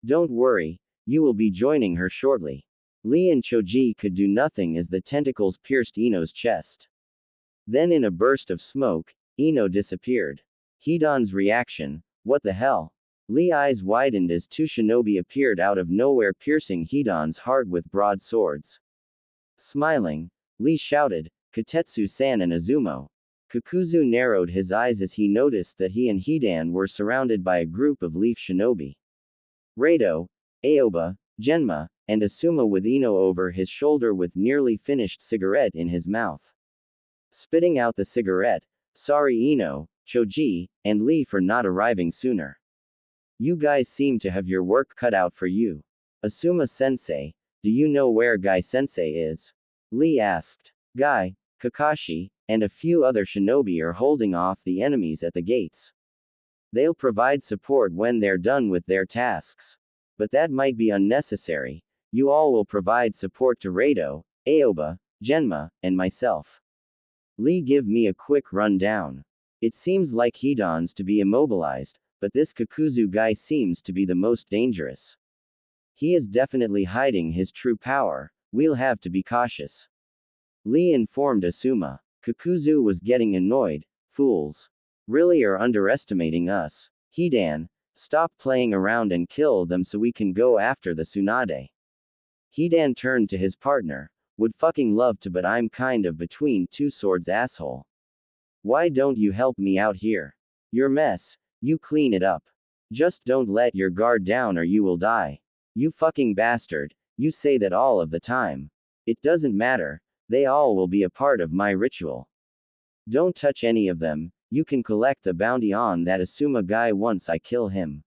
Speaker 1: Don't worry, you will be joining her shortly. Lee and Choji could do nothing as the tentacles pierced Ino's chest. Then in a burst of smoke, Ino disappeared. Hidan's reaction, what the hell? Lee's eyes widened as 2 shinobi appeared out of nowhere, piercing Hidan's heart with broad swords. Smiling, Lee shouted, Katetsu-san and Azumo. Kakuzu narrowed his eyes as he noticed that he and Hidan were surrounded by a group of leaf shinobi. Raido, Aoba, Genma, and Asuma with Ino over his shoulder with nearly finished cigarette in his mouth. Spitting out the cigarette, sorry Ino, Choji, and Lee for not arriving sooner. You guys seem to have your work cut out for you. Asuma-sensei, do you know where Guy-sensei is? Lee asked. Guy, Kakashi, and a few other shinobi are holding off the enemies at the gates. They'll provide support when they're done with their tasks. But that might be unnecessary. You all will provide support to Raido, Aoba, Genma, and myself. Lee, give me a quick rundown. It seems like Hidan's to be immobilized, but this Kakuzu guy seems to be the most dangerous. He is definitely hiding his true power, we'll have to be cautious. Lee informed Asuma. Kakuzu was getting annoyed. Fools. Really are underestimating us. Hidan, stop playing around and kill them so we can go after the Tsunade. Hidan turned to his partner. Would fucking love to, but I'm kind of between two swords, asshole. Why don't you help me out here? Your mess, you clean it up. Just don't let your guard down or you will die. You fucking bastard, you say that all of the time. It doesn't matter, they all will be a part of my ritual. Don't touch any of them, you can collect the bounty on that Asuma guy once I kill him.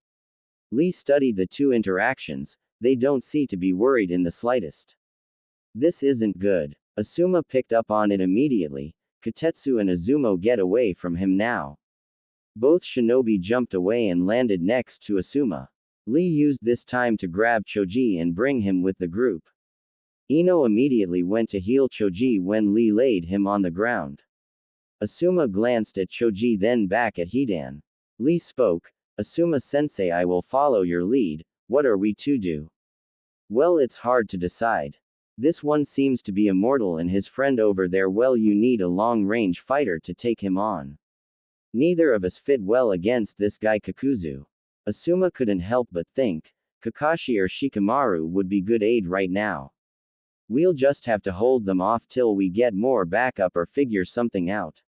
Speaker 1: Lee studied the two interactions, they don't seem to be worried in the slightest. This isn't good. Asuma picked up on it immediately. Katetsu and Azumo, get away from him now. Both shinobi jumped away and landed next to Asuma. Lee used this time to grab Choji and bring him with the group. Ino immediately went to heal Choji when Lee laid him on the ground. Asuma glanced at Choji, then back at Hidan. Lee spoke, Asuma-sensei, I will follow your lead, what are we to do? Well, it's hard to decide. This one seems to be immortal and his friend over there, well, you need a long-range fighter to take him on. Neither of us fit well against this guy Kakuzu. Asuma couldn't help but think, Kakashi or Shikamaru would be good aid right now. We'll just have to hold them off till we get more backup or figure something out.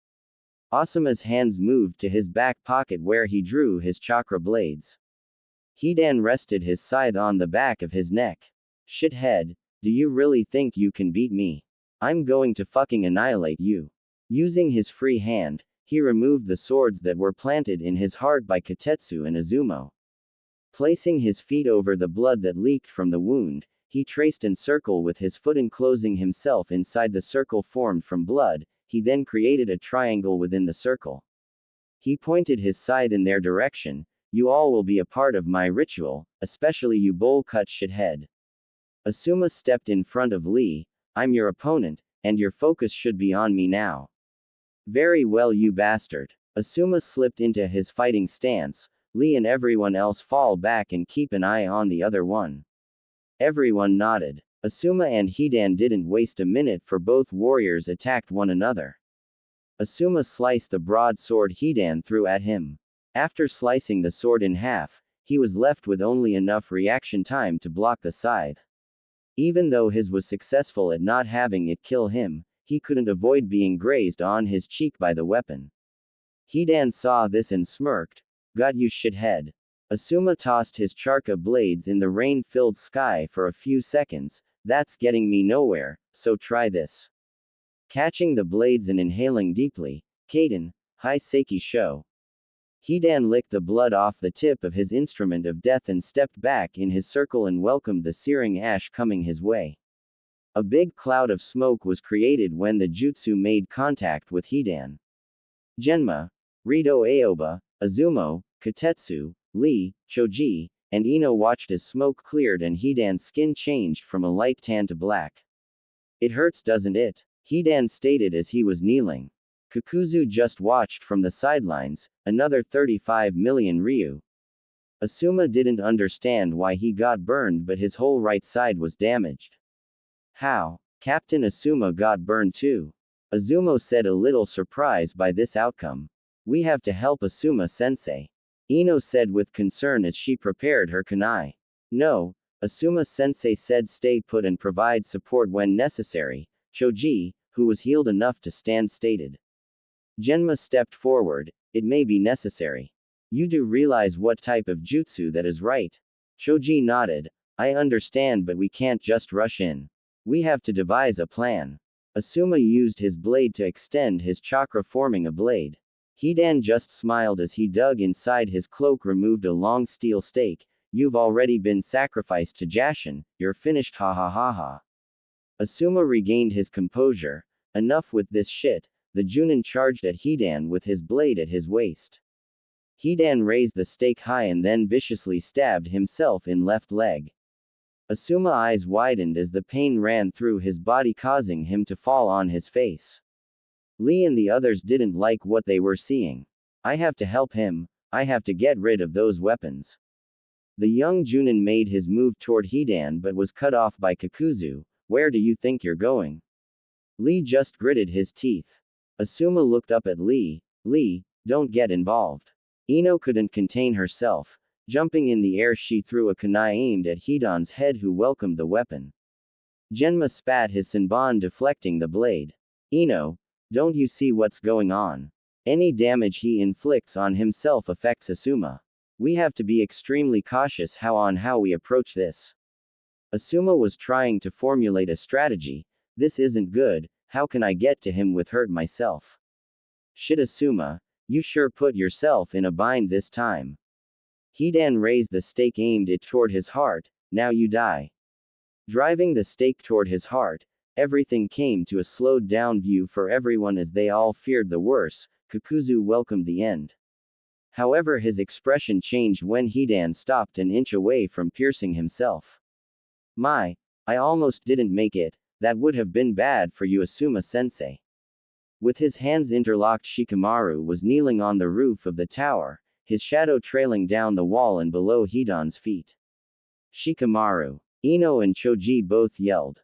Speaker 1: Asuma's hands moved to his back pocket where he drew his chakra blades. Hidan rested his scythe on the back of his neck. Shithead, do you really think you can beat me? I'm going to fucking annihilate you. Using his free hand, he removed the swords that were planted in his heart by Katetsu and Azumo. Placing his feet over the blood that leaked from the wound, he traced a circle with his foot enclosing himself inside the circle formed from blood. He then created a triangle within the circle. He pointed his scythe in their direction. You all will be a part of my ritual, especially you bowl-cut shithead. Asuma stepped in front of Lee. I'm your opponent, and your focus should be on me now. Very well, you bastard. Asuma slipped into his fighting stance. Lee and everyone else fall back and keep an eye on the other one. Everyone nodded. Asuma and Hidan didn't waste a minute for both warriors attacked one another. Asuma sliced the broadsword Hidan threw at him. After slicing the sword in half, he was left with only enough reaction time to block the scythe. Even though his was successful at not having it kill him, he couldn't avoid being grazed on his cheek by the weapon. Hidan saw this and smirked. Got you, shithead. Asuma tossed his charka blades in the rain-filled sky for a few seconds. That's getting me nowhere, so try this. Catching the blades and inhaling deeply, Kaden, Hi Seiki Sho. Hidan licked the blood off the tip of his instrument of death and stepped back in his circle and welcomed the searing ash coming his way. A big cloud of smoke was created when the jutsu made contact with Hidan. Genma, Raido Aoba, Azumo, Katetsu, Lee, Choji, and Ino watched as smoke cleared and Hidan's skin changed from a light tan to black. It hurts, doesn't it? Hidan stated as he was kneeling. Kakuzu just watched from the sidelines. Another 35 million Ryu. Asuma didn't understand why he got burned, but his whole right side was damaged. How? Captain Asuma got burned too. Azumo said, a little surprised by this outcome. We have to help Asuma-sensei. Ino said with concern as she prepared her kunai. No, Asuma-sensei said stay put and provide support when necessary. Choji, who was healed enough to stand, stated. Genma stepped forward. It may be necessary. You do realize what type of jutsu that is, right? Choji nodded. I understand, but we can't just rush in. We have to devise a plan. Asuma used his blade to extend his chakra, forming a blade. Hidan just smiled as he dug inside his cloak, removed a long steel stake. You've already been sacrificed to Jashin, you're finished, ha ha ha ha. Asuma regained his composure. Enough with this shit. The Junin charged at Hidan with his blade at his waist. Hidan raised the stake high and then viciously stabbed himself in left leg. Asuma's eyes widened as the pain ran through his body, causing him to fall on his face. Lee and the others didn't like what they were seeing. I have to help him. I have to get rid of those weapons. The young Junin made his move toward Hidan but was cut off by Kakuzu. Where do you think you're going? Lee just gritted his teeth. Asuma looked up at Lee. Lee, don't get involved. Ino couldn't contain herself. Jumping in the air, she threw a kunai aimed at Hidan's head, who welcomed the weapon. Genma spat his senbon, deflecting the blade. Ino, don't you see what's going on? Any damage he inflicts on himself affects Asuma. We have to be extremely cautious how we approach this. Asuma was trying to formulate a strategy. This isn't good. How can I get to him with hurt myself? Shit, Asuma, you sure put yourself in a bind this time. Hidan raised the stake, aimed it toward his heart. Now you die. Driving the stake toward his heart, everything came to a slowed down view for everyone as they all feared the worst. Kakuzu welcomed the end. However, his expression changed when Hidan stopped an inch away from piercing himself. My, I almost didn't make it. That would have been bad for you, Asuma-sensei. With his hands interlocked, Shikamaru was kneeling on the roof of the tower, his shadow trailing down the wall and below Hidan's feet. Shikamaru. Ino and Choji both yelled.